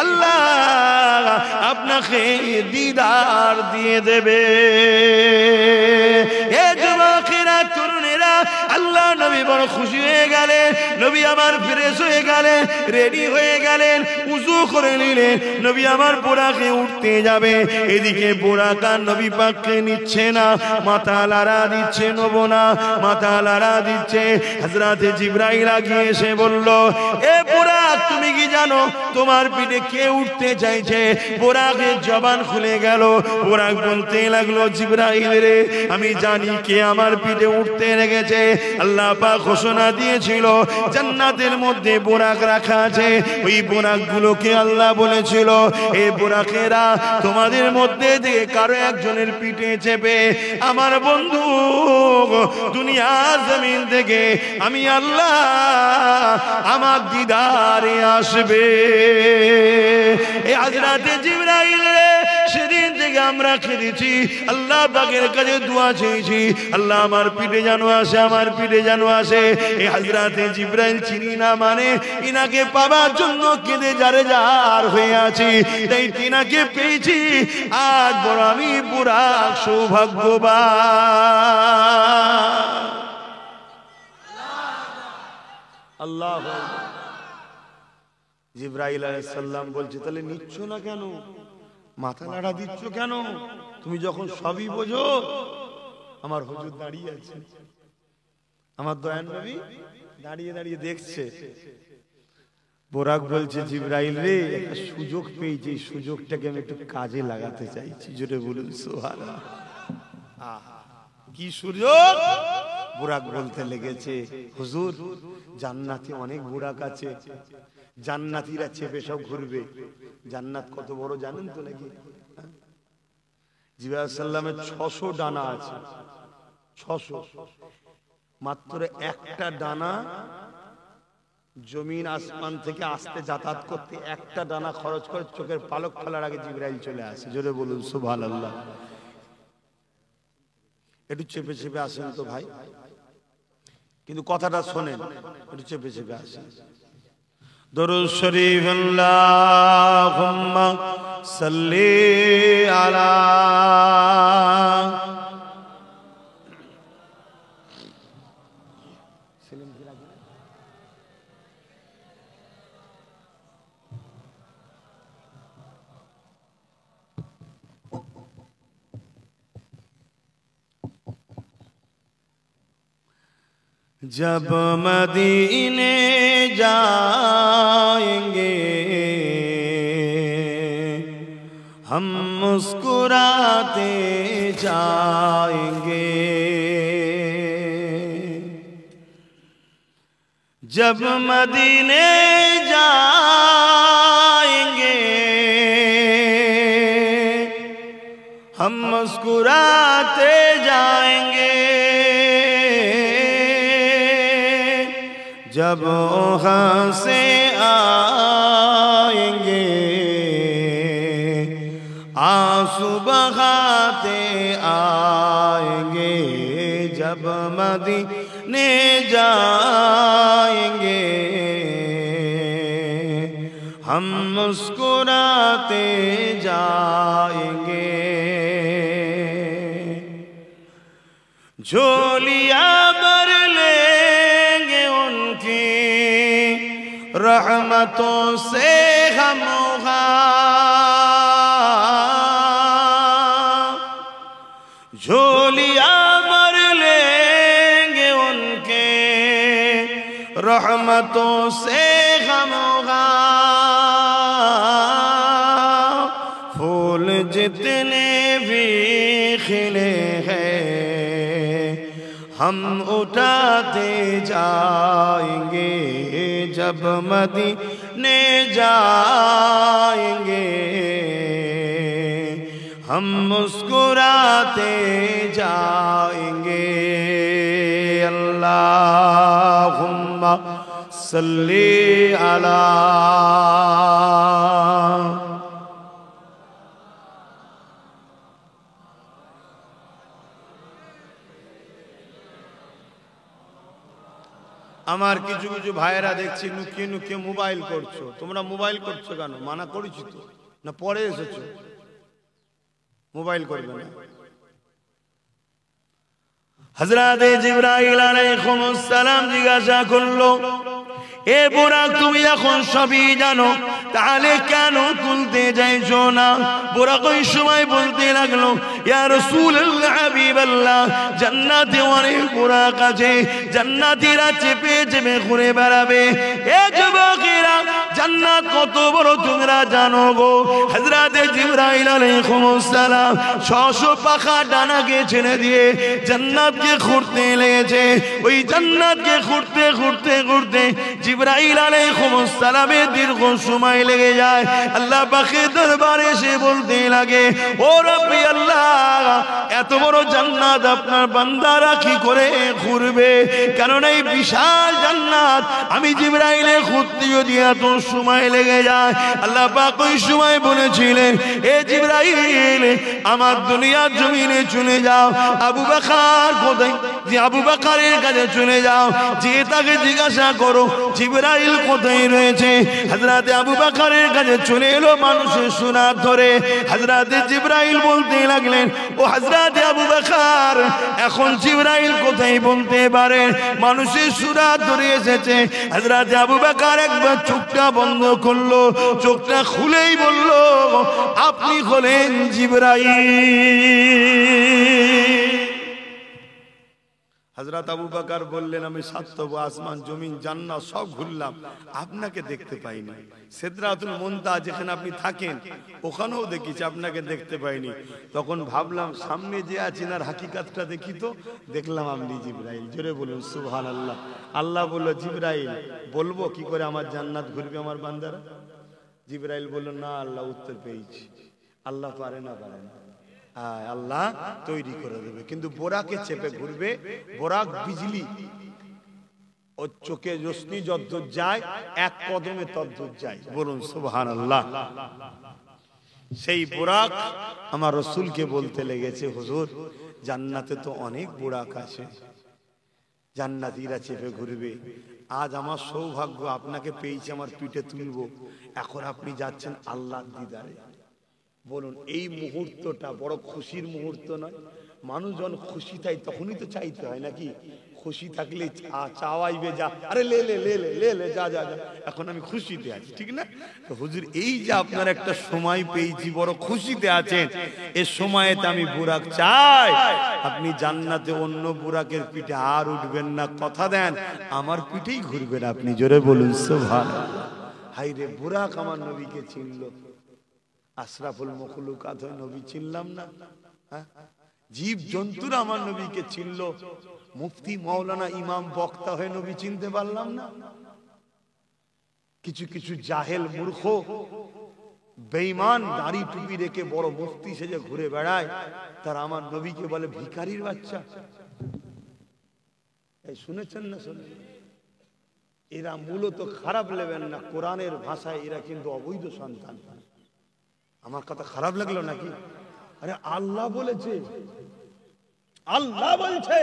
আল্লাহ আপনাকে দিদার দিয়ে দেবে। এ যুবকেরা, তরুণেরা, আল্লাহ নবী বড় খুশি হয়ে গেলেন। নবী আমার ফ্রেশ হয়ে গেলেন, রেডি হয়ে গেলেন, উযু করে নিলেন। নবী আমার বুরাকে উঠতে যাবে, এদিকে বুরাকা নবী পাককে নিচ্ছে না, মাথা লাড়া দিচ্ছে, নব না, মাথা লাড়া দিচ্ছে। হযরত জিবরাইল গিয়ে এসে বলল, এ বুরাক, তুমি কি জানো তোমার পিঠে কে উঠতে চাইছে? বুরাকের জবান খুলে গেল। বুরাক বলতে লাগলো, জিবরাইল রে, আমি জানি কে আমার পিঠে উঠতে লেগেছে। আল্লাহ পাক ঘোষণা দিয়েছিল জান্নাতের মধ্যে বুরাক রাখা আছে। ওই বুরাক গুলোকে আল্লাহ বলেছিল, এই বুরাকেরা তোমাদের মধ্যে থেকে কারো একজনের পিঠে চেপে আমার বন্ধু দুনিয়া জমিন থেকে আমি আল্লাহ আমার দিদারে আসবে। এই হযরত জিবরাইল রে, সেদিন থেকে আমরা খেলেছি, আল্লাহ পাকের কাছে দোয়া চেয়েছি, আল্লাহ আমার পিঠে যেন আসে, আমার পিঠে যেন আসে। এই হযরত জিবরাইল চিনি না মানে ইনাকে পাবার জন্য কেঁদে যারে যার হয়ে আছি, তাই তিনাকে পেয়েছি। আজ বড় আমি পুরা সৌভাগ্যবান। আল্লাহ জিবরাইল আলাইহিস সালাম বলছে, তাহলে নিচ্ছ না কেন? মাথা নাড়া দিচ্ছ কেন? তুমি যখন সবই বোঝো। আমার হুজুর দাঁড়িয়ে আছে, আমার দয়ান নবী দাঁড়িয়ে দাঁড়িয়ে দেখছে। বুরাক বলছে, জিবরাইল রে, একটা সুযোগ পেয়েছি, এই সুযোগটাকে আমি একটু কাজে লাগাতে চাইছি। জোরে বলুন সুবহানাল্লাহ। কি সুযোগ? বুরাক বলতে লেগেছে, হুজুর জান্নাতে অনেক বুরাক আছে, জান্নাতীরা চেপে সব ঘুরবে। জান্নাত কত বড় জানেন তো নাকি? জিবরাইল সাল্লামের 600 ডানা আছে, 600। মাত্র একটা ডানা জমিন আসমান থেকে আসতে যাতায়াত করতে, একটা ডানা খরচ করে চোখের পালক ফেলার আগে জিবরাইল চলে আসে। জোরে বলুন সুবহানাল্লাহ। একটু চেপে চেপে আসেন তো ভাই, কিন্তু কথাটা শোনেন, একটু চেপে চেপে আসেন। দরুদ শরীফ আল্লাহুম্মা সাল্লি আলা जब मदीने जाएंगे हम मुस्कुराते जाएंगे, जब मदीने जाएंगे हम मुस्कुराते जाएंगे, जब वहाँ से आएंगे आंसू बहाते आएंगे, जब मदीने जाएंगे हम मुस्कुराते जाएंगे, झोलियाँ भर लेंगे उनकी रहमतों से हम झोलियाँ भर लेंगे उनके रहमतों से गमगा फूल जितने भी खिले हैं हम उठाते जाएंगे जब मदीने जाएंगे हम मुस्कुराते जाएंगे अल्लाहुम्मा सल्ली अला আমার কিছু কিছু ভাইয়েরা দেখছি লুকিয়ে লুকিয়ে মোবাইল করছো তোমরা মোবাইল করছো কেন মানা করেছি তো না পরে এসেছো মোবাইল করবে না হযরত জিবরাইল আলাইহিস সালাম জিজ্ঞাসা করলো এ বুরাক তুমি এখন সবই জানো তাহলে কেন তুলতে যাইছো না বুরাক ওই সময় বলতে লাগলো ইয়া রাসূলুল্লাহ হাবিবাল্লাহ জান্নাতে অনেক বুরাক আছে জান্নাতীরা চেপে চেপে ঘুরে বেড়াবে এ যুবকেরা জান্নাত কত বড় তোমরা জানো গো হযরত জিবরাইল আলাইহিস সালাম শশ পাখা ডানাকে ছেড়ে দিয়ে জান্নাতকে ঘুরতে লেগেছে ওই জান্নাতকে ঘুরতে ঘুরতে ঘুরতে জিবরাইল আলাইহিস সালামের দীর্ঘ সময় লেগে যায় আল্লাহ পাকের দরবারে এসে বলতে লাগে ও রব্বি আল্লাহ এত বড় জান্নাত আপনার বান্দারা কি করে ঘুরবে কারণ এই বিশাল জান্নাত আমি জিবরাইলে ঘুরতে যদি এত সময় লেগে যায় আল্লাহ পাক ওই সময় বলেছিলেন এ জিবরাইল আমার দুনিয়ার জমিনে চলে যাও আবু বকর কোথায় যে আবু বকরের কাছে চলে যাও যে তাকে জিজ্ঞাসা করো জিবরাইল কোথায় রয়েছে হযরত আবু বকরের কাছে চলে এলো মানুষের সুরাত ধরে হযরত জিবরাইল বলতে লাগলেন ও হযরত আবু বকর এখন জিবরাইল কোথায় বলতে পারে মানুষের সুরাত ধরে এসেছে হযরত আবু বকর একবার চোখটা বন্ধ করলো চোখটা খুলেই বলল আপনি হলেন জিবরাইল হযরত আবু বকর বললেন আমি সাত আসমান জমিন জান্নাত সব ঘুরলাম আপনাকে দেখতে পাইনি সিদরাতুল মুনতাহা যেখানে আপনি থাকেন ওখানেও দেখিছি আপনাকে দেখতে পাইনি তখন ভাবলাম সামনে যে আছেন আর হাকিকাতটা দেখি তো দেখলাম আপনি জিবরাইল জোরে বলুন সুবহানাল্লাহ আল্লাহ বলল জিবরাইল বলবো কি করে আমার জান্নাত ঘুরবে আমার বান্দারা জিবরাইল বলল না আল্লাহ উত্তর পেয়েছি আল্লাহ পারে না আল্লাহ তৈরি করে দেবে কিন্তু বোরাকে চেপে ঘুরবে বোরাক বিজলি ও চোখে রশ্মি যদ্দূর যায় এক কদমে তদ্দূর যায় বলুন সুবহানাল্লাহ সেই বোরাক আমার রাসূলকে বলতে লেগেছে হুজুর জান্নাতে তো অনেক বোরাক আছে জান্নাতীরা চেপে ঘুরবে আজ আমার সৌভাগ্য আপনাকে পেয়েছি আমার পিঠে তুলবো এখন আপনি যাচ্ছেন আল্লাহর দিদারে বলুন এই মুহূর্তটা বড় খুশির মুহূর্ত নয় মানুষ যখন খুশি তাই তখনই তো চাইতে হয় নাকি খুশি থাকলে চাওয়াইবে যা আরে লে লে লে লে লে লে যা যা যা এখন আমি খুশিতে আছি ঠিক না তো হুজুর এই যে আপনার একটা সময় পেয়েছি বড় খুশিতে আছেন এই সময়েতে আমি বুরাক চাই আপনি জান্নাতে অন্য বুরাকের পিঠে আর উঠবেন না কথা দেন আমার পিঠেই ঘুরবেন আপনি জোরে বলুন সুবহানাল্লাহ হাই রে বুরাক আমার নবীকে চিনলো আশরাফুল মখলুকাত নবী চিনলাম না জীব জন্তুরা আমার নবীকে চিনল মুফতি মাওলানা ইমাম বক্তা হয়ে নবী চিনতে পারলাম না কিছু কিছু জাহেল মূর্খ বেঈমান দাড়ি টুপি রেখে বড় মুফতি সেজে ঘুরে বেড়ায় তারা আমার নবীকে বলে ভিখারির বাচ্চা এই শুনেছেন না শুনে এরা মূলত খারাপ লেবেন না কোরআনের ভাষায় এরা কিন্তু অবৈধ সন্তান আমার কথা খারাপ লাগলো নাকি আরে আল্লাহ বলেছে আল্লাহ বলছে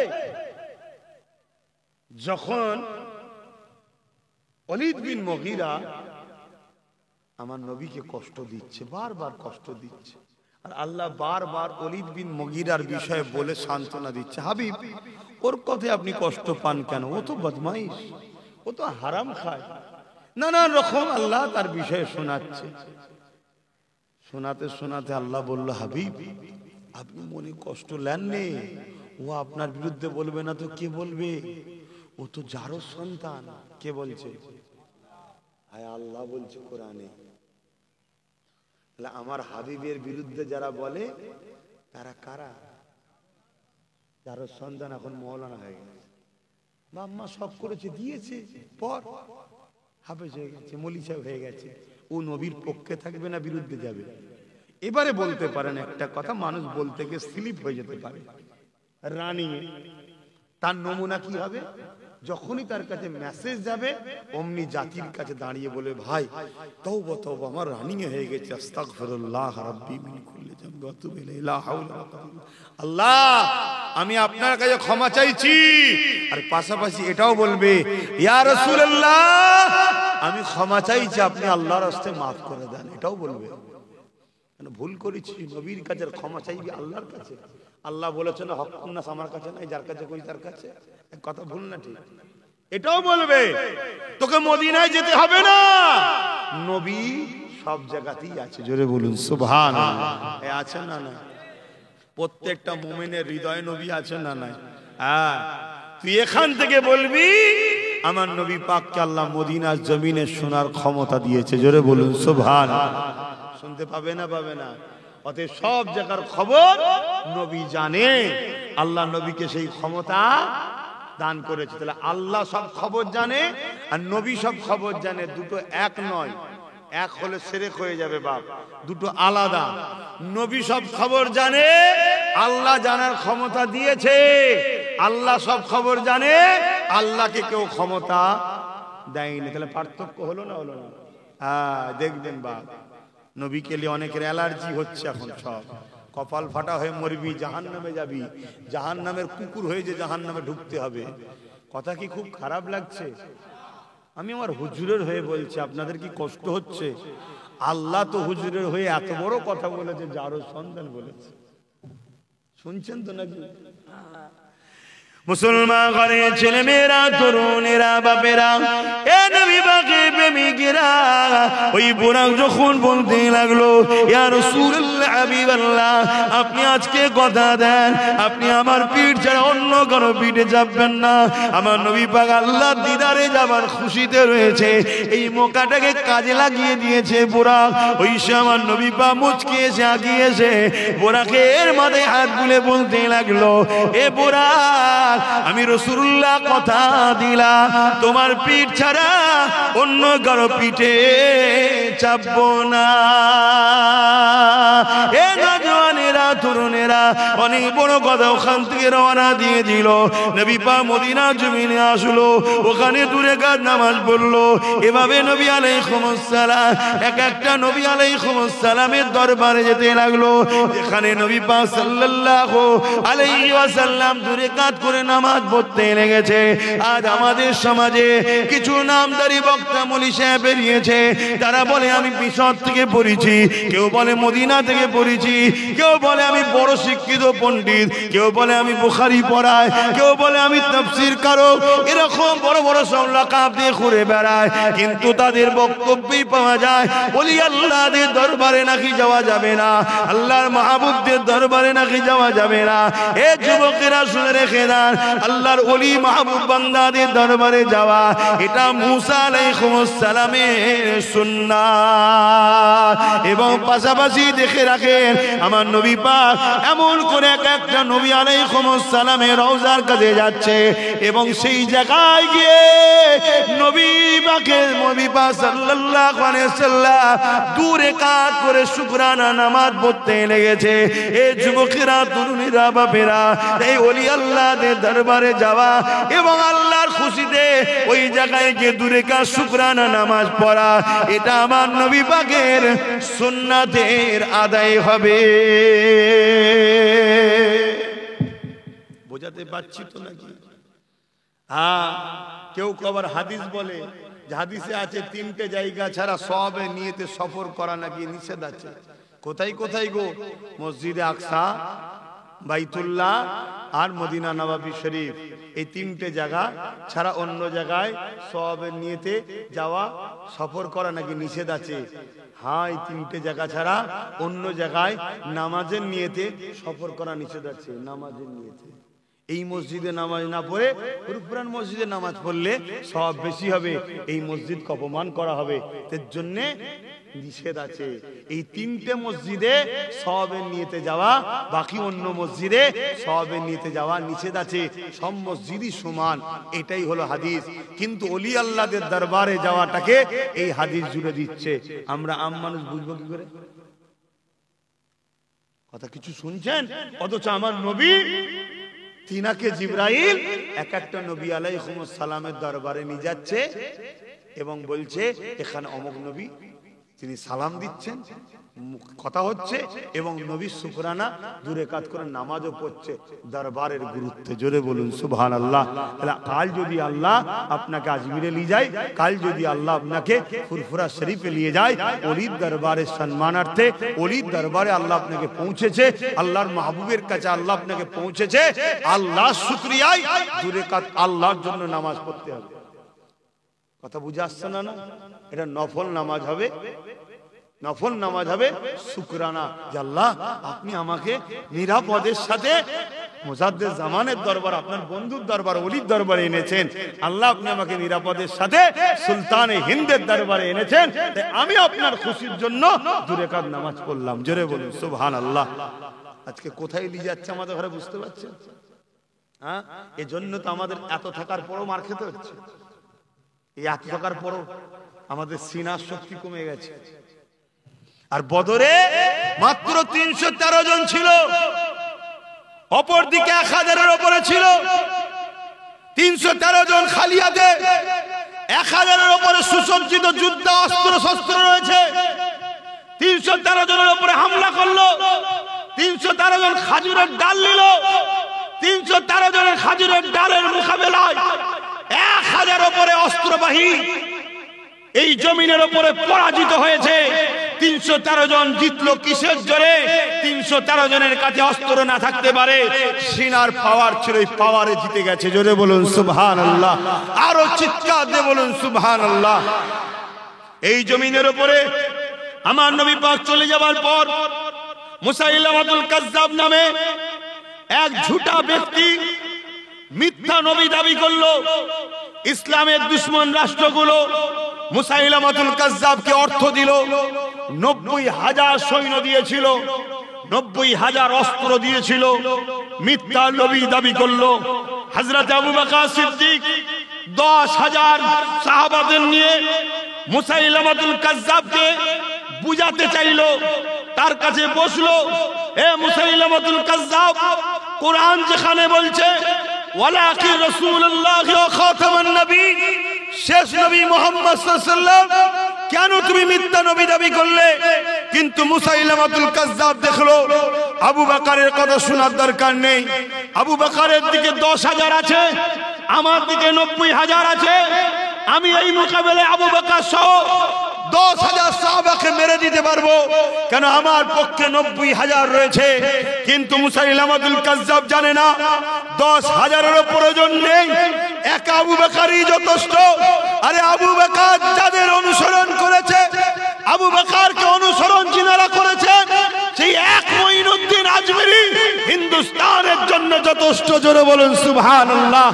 যখন ওলীদ বিন মুগীরা আমার নবীকে কষ্ট দিচ্ছে বারবার কষ্ট দিচ্ছে আর আল্লাহ বারবার ওলীদ বিন মুগীরার বিষয়ে বলে সান্ত্বনা দিচ্ছে হাবিব ওর কথায় আপনি কষ্ট পান কেন ও তো বদমাইশ ও তো হারাম খায় নানা রকম আল্লাহ তার বিষয়ে শোনাচ্ছে শোনাতে শোনাতে আল্লাহ বলল হাবিব আপনি মনে কষ্ট নেন নে ও আপনার বিরুদ্ধে বলবে না তো কে বলবে ও তো যারও সন্তান। কে বলছে? হায় আল্লাহ বলছে কোরআনে। আমার হাবিবের বিরুদ্ধে যারা বলে তারা কারা? যারও সন্তান এখন মৌলানা হয়ে গেছে, বাম্মা সব করেছে দিয়েছে, পর হাফেজ হয়ে গেছে, মৌলী সাহেব হয়ে গেছে। ও নবীর পক্ষে থাকবে না বিরুদ্ধে যাবে? এবারে বলতে পারেন একটা কথা, মানুষ বলতে গিয়ে স্লিপ হয়ে যেতে পারে। রানিং তার নমুনা কি হবে? যখনই তার কাছে মেসেজ যাবে অমনি জাতির কাছে দাঁড়িয়ে বলে, ভাই তওবা তওবা, আমার রানিং হয়ে গেছে, আস্তাগফিরুল্লাহ রাব্বি মিন কুল্লি যামবি ওয়া আতুবু ইলাইহি, লা হাওলা ওয়ালা কুওয়াতা, আল্লাহ আমি আপনার কাছে ক্ষমা চাইছি। আর পাশাপাশি এটাও বলবে, ইয়া রাসূলুল্লাহ আমি ক্ষমা চাইছি, আপনি আল্লাহর রাস্তে মাফ করে দেন। এটাও বলবে, ভুল করেছি নবীর কাছে ক্ষমা চাইবি আল্লাহর কাছে। আল্লাহ বলেছেন হকুন নাস আমার কাছে নাই, যার কাছে কই তার কাছে। এক কথা ভুল না ঠিক? এটাও বলবে তোকে মদিনায় যেতে হবে না, নবী সব জায়গাতেই আছে। জোরে বলুন সুবহানাল্লাহ। আছে না না? প্রত্যেকটা মুমিনের হৃদয়ে নবী আছে না নাই? হ্যাঁ, তুই এখান থেকে বলবি আমার নবী পাককে আল্লাহ মদিনার জমিনে শোনার ক্ষমতা দিয়েছে। জোরে বলুন সুবহানাল্লাহ। শুনতে পাবে না পাবে না? অতএব সব জায়গার খবর নবী জানে, আল্লাহ নবীকে সেই ক্ষমতা দান করেছে। তাহলে আল্লাহ সব খবর জানে আর নবী সব খবর জানে, দুটো এক নয়। এক হলে শিরক হয়ে যাবে বাপ, দুটো আলাদা। নবী সব খবর জানে, আল্লাহ জানার ক্ষমতা দিয়েছে। আল্লাহ সব খবর জানে, আল্লাহকে কেউ ক্ষমতা দেয়নি। তাহলে পার্থক্য হলো না হলো না? হ্যাঁ, দেখবেন বাপ নবীকে নিয়ে অনেকের অ্যালার্জি হচ্ছে এখন, সব কপাল ফাটা হয়ে মরবি, জাহান্নামে যাবি, জাহান্নামের কুকুর হয়ে যে জাহান্নামে ঢুকতে হবে। কথা কি খুব খারাপ লাগছে? আমি আমার হুজুরের হয়ে বলছি, আপনাদের কি কষ্ট হচ্ছে? আল্লাহ তো হুজুরের হয়ে এত বড় কথা বলেছে, যারও সন্তান বলেছে। শুনছেন তো নাকি? মুসলমান ঘরের ছেলে মেয়েরা, তরুণেরা, বাপেরা, এ নবী পাকের প্রেমিকেরা, ওই বুড়া যখন বলতে লাগলো, ইয়া রাসূলুল্লাহ হাবিবাল্লাহ আপনি আজকে কথা দেন, আপনি আমার পিঠ ছাড়া অন্য কারো পিঠে চাপবেন না। আমার নবী পাক আল্লাহর দিদারে যাবার খুশিতে রয়েছে, এই মৌকাটাকে কাজে লাগিয়ে দিয়েছে বুড়া। ওই সে আমার নবী পাক মুচকি এসে আগিয়েছে, বুড়াকে এর মাথায় হাত বুলে বলতে লাগলো, এ বুড়া আমি রাসূলুল্লাহ কথা দিলাম, তোমার পিঠ ছাড়া অন্য কারো পিঠে চাপবো না। এ নওজওয়ানেরা, তরুণেরা, অনেক বড় কথা ওখান থেকে রওনা দিয়ে দিল। নবী পাক মদিনা জমিনে আসলো, ওখানে দূরে কাজ নামাজ পড়লো। এভাবে নবী আলাইহিস সালাম এক একটা নবী আলাইহিস সালামের দরবারে যেতে লাগলো, যেখানে নবী পাক সাল্লাল্লাহু আলাইহি ওয়াসাল্লাম দূরে কাজ করে নামাজ পড়তে লেগেছে। আজ আমাদের সমাজে কিছু নামদারি বক্তা মৌলী সাহেব বেরিয়েছে, তারা বলে আমি মিশর থেকে পড়েছি, কেউ বলে মদিনা থেকে পড়েছি, কেউ বলে আমি বড় শিক্ষিত পণ্ডিত, কেউ বলে আমি বুখারী পড়াই, কেউ বলে আমি তাফসীর কারক, এরকম বড় বড় সব লাকাব দিয়ে ঘুরে বেড়ায়। কিন্তু তাদের বক্তব্যই পাওয়া যায় ওলি আল্লাহদের দরবারে নাকি যাওয়া যাবে না, আল্লাহর মাহবুবদের দরবারে নাকি যাওয়া যাবে না। এ যুবকেরা শুনে রেখে দেন, আল্লাহর ওলি মাহবুব বান্দাদের দরবারে যাওয়া এটা মুসা আলাইহিস সালামের সুন্নাত। এবং পাশাপাশি দেখে রাখেন আমার নবী পাক এমন করে এক একটা নবী আলাইহিস সালামের রওজার কাছে যাচ্ছে, এবং সেই জায়গায় গিয়ে নবী পাক সাল্লাল্লাহু আলাইহি ওয়াসাল্লাম দূরে কাজ করে শুকরানা নামাজ পড়তে লেগেছে। এই যুবকেরা, তরুণীরা, বাপেরা, এই ওলি আল্লাহদের দরবারে যাওয়া এবং আল্লাহর খুশিতে ওই জায়গায় গিয়ে দূরে কাজ শুকরানা নামাজ পড়া, এটা আমার নবী পাকের সুন্নাতের আদায় হবে। বোঝাতে পারছি তো নাকি? হ্যাঁ, কেউ আবার হাদিস বলে যে হাদিসে আছে তিনটে জায়গা ছাড়া সবে নিয়েতে সফর করা নাকি নিষেধ আছে। কোথায় কোথায় গো? মসজিদে আকসা, বাইতুল্লাহ আর মদিনা নববী শরীফ, এই তিনটে জায়গা ছাড়া অন্য জায়গায় সবে নিয়েতে যাওয়া সফর করা নাকি নিষেধ আছে। হ্যাঁ, এই তিনটে জায়গা ছাড়া অন্য জায়গায় নামাজের নিয়েতে সফর করা নিষেধ আছে। নামাজের নিয়েতে এই মসজিদে নামাজ না পড়ে ফুরফুরান মসজিদে নামাজ পড়লে সব বেশি হবে, এই মসজিদকে অপমান করা হবে। এর জন্য নিষেধ আছে এই তিনটে মসজিদে সওয়াবের নিয়তে যাওয়া, বাকি অন্য মসজিদে সওয়াবের নিয়তে যাওয়া নিষেধ আছে। সব মসজিদই সমান, এটাই হলো হাদিস। কিন্তু ওলি আল্লাহদের দরবারে যাওয়াটাকে এই হাদিস জুড়ে দিচ্ছে। আমরা আম মানুষ বুঝবো কি করে? কথা কিছু শুনছেন? অথচ আমার নবী তিনাকে জিবরাইল এক একটা নবী আলাইহিস সালামের দরবারে নিয়ে যাচ্ছে এবং বলছে এখানে অমুক নবী, তিনি সালাম দিচ্ছেন, কথা হচ্ছে এবং নবী শুকরানা দূরে কাজ করে নামাজও পড়ছে। দরবারের গুরুত্ব জোরে বলুন সুবহানাল্লাহ। তাহলে কাল যদি আল্লাহ আপনাকে আজমিরে নিয়ে যায়, কাল যদি আল্লাহ আপনাকে ফুরফুরা শরীফে নিয়ে যায়, ওলির দরবারের সম্মানার্থে, ওলির দরবারে আল্লাহ আপনাকে পৌঁছেছে, আল্লাহর মাহবুবের কাছে আল্লাহ আপনাকে পৌঁছেছে, আল্লাহ শুকরিয়ায় দূরে কাজ আল্লাহর জন্য নামাজ পড়তে হবে। কথা বুঝে আসছে না? না, এটা নফল নামাজ হবে, নফল নামাজ হবে শুকরানা, যে আল্লাহ আপনি আমাকে নিরাপদের সাথে মুজাদ্দেদ জামানের দরবার, আপনার বন্ধুর দরবার, ওলির দরবারে এনেছেন। আল্লাহ আপনি আমাকে নিরাপদের সাথে সুলতানে হিন্দের দরবারে এনেছেন, আমি আপনার খুশির জন্য দুই রাকাত নামাজ পড়লাম। জোরে বলুন সুবহানাল্লাহ। আজকে কোথায় নিয়ে যাচ্ছে আমাদের ঘরে বুঝতে পারছেন? হ্যাঁ, এজন্য তো আমাদের এত থাকার পরও মার খেতে হচ্ছে। এই এত থাকার পরও আমাদের সিনার শক্তি কমে গেছে। আর বদরে মাত্র 313 জন ছিল, অপর দিকে 1000-এর উপরে ছিল। 313 জন খালি হাতে, 1000-এর উপরে সুসজ্জিত যুদ্ধ অস্ত্র শস্ত্র রয়েছে। 313 জনের উপরে হামলা করলো। 313 জন খাজুরের ডাল নিল। 313 জনের খাজুরের ডালের মোকাবেলায় 1000 উপরে অস্ত্রবাহী এই জমিনের উপরে পরাজিত হয়েছে। 313 জন জিতলো কিসের জোরে? 313 জনের কাছে অস্ত্র না থাকতে পারে, সিনার পাওয়ার ছিল, এই পাওয়ারে জিতে গেছে। জোরে বলুন সুবহানাল্লাহ, আরো চিৎকার দিয়ে বলুন সুবহানাল্লাহ। এই জমিনের উপরে আমার নবী পাক চলে যাবার পর মুসাইলামাতুল কাজ্জাব নামে এক ঝুটা ব্যক্তি মিথ্যা নবী দাবি করলো। ইসলামের দুশমন রাষ্ট্রগুলো মুসাইলামাতুল কাজ্জাবকে অর্থ দিল, 90,000 সৈন্য দিয়েছিল, 90,000 অস্ত্র দিয়েছিল, মিথ্যা নবী দাবি করলো। হযরত আবু বকর সিদ্দিক 10,000 সাহাবাদের নিয়ে মুসাইলামাতুল কাজ্জাবকে বুঝাতে চাইলো, তার কাছে বসলো। এ মুসাইলামাতুল কাজ্জাব, কোরআন যেখানে বলছে ওয়ালাকি রাসূলুল্লাহ ওয়া খাতামান নবী, শেষ নবী মুহাম্মদ সাল্লাল্লাহু আলাইহি ওয়াসাল্লাম, কেন তুমি মিথ্যা নবী দাবি করলে? কিন্তু মুসাইলামাতুল কাজ্জাব দেখলো আবু বকরের কথা শোনার দরকার নেই। আবু বকরের দিকে 10,000 আছে, আমার দিকে 90,000 আছে, আমি এই মোকাবেলায় আবু বকর সহ 10,000 সাহাবাকে মেরে দিতে পারবো, কেন আমার পক্ষে 90,000 রয়েছে। কিন্তু মুসাইলামাতুল কাজ্জাব জানে না 10,000-এরও প্রয়োজন নেই, এক আবু বকরই যথেষ্ট। আরে আবু বকর যাদের অনুসরণ করেছে, আবু বকরকে অনুসরণ যিনারা করেছেন, সেই এক মঈনুদ্দিন আজমিরি হিন্দুস্তানের জন্য যথেষ্ট। জোরে বলুন সুবহানাল্লাহ।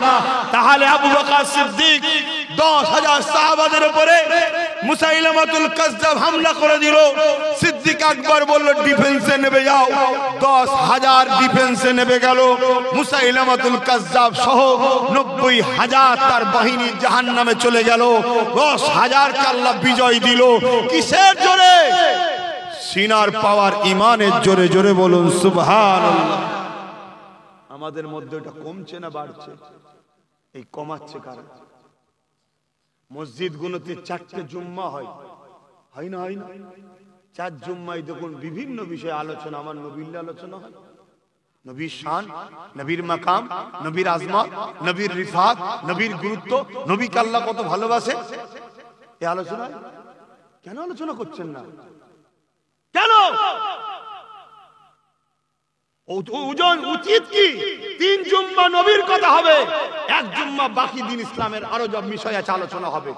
তাহলে আবু বকর সিদ্দিক 10,000 সাহাবাদের উপরে মুসাইলামাতুল কাজ্জাব হামলা করে দিল। সিদ্দিক আকবর বলল ডিফেন্সে নেমে যাও, 10,000 ডিফেন্সে নেমে গেল। মুসাইলামাতুল কাজ্জাব সহ 90,000 তার বাহিনী জাহান্নামে চলে গেল। 10,000 কে আল্লাহ বিজয় দিল। কিসের জোরে? সিনার পাওয়ার, ইমানের জোরে। জোরে বলুন সুবহানাল্লাহ। আমাদের মধ্যে এটা কমছে না বাড়ছে? এই কমাচ্ছে কারণ মসজিদ গুলোতে 4টে জুম্মা হয়, হয় না? হয় না? 4 জুম্মায় দেখুন বিভিন্ন বিষয়ে আলোচনা, আমার নবীর আলোচনা হয়, নবীর শান, নবীর মাকাম, নবীর আজমত, নবীর রিফাত, নবীর গুরুত্ব, নবীকে আল্লাহ কত ভালোবাসে, এই আলোচনা। কেন আলোচনা করছেন না? কেন? ওজন উচিত কি 3 জুম্মা নবীর কথা হবে, এক জুম্মা, বাকি দিন ইসলামের আরো সব বিষয় আছে, আলোচনা হবে।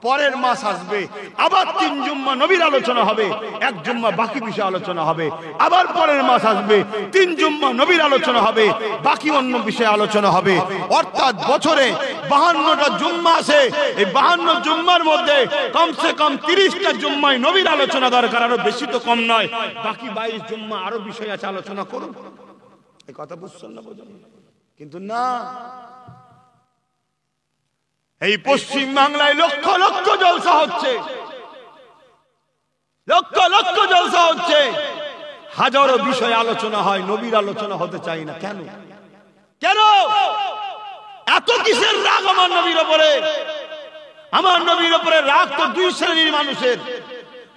পরের মাস আসবে, আবার 3 জুম্মা নবীর আলোচনা হবে, এক জুম্মা বাকি বিষয় আলোচনা হবে। আবার পরের মাস আসবে, 3 জুম্মা নবীর আলোচনা হবে, বাকি অন্য বিষয়ে আলোচনা হবে। অর্থাৎ বছরে 52টা জুম্মা আছে। এই 52 জুম্মার মধ্যে কমসে কম 30টা জুম্মায় নবীর আলোচনা দরকার, আরো বেশি তো কম নয়। বাকি 22 জুম্মা আরো বিষয় আছে, আলোচনা করুন। এই কথা বুঝছেন না? বোঝেন? কিন্তু না, এই পশ্চিম বাংলায় লক্ষ লক্ষ জলসা হচ্ছে, লক্ষ লক্ষ জলসা হচ্ছে, হাজারো বিষয় আলোচনা হয়, নবীর আলোচনা হতে চাই না। কেন? কেন এত কিসের রাগ আমার নবীর উপরে? আমার নবীর উপরে রাগ তো 2 শ্রেণীর মানুষের।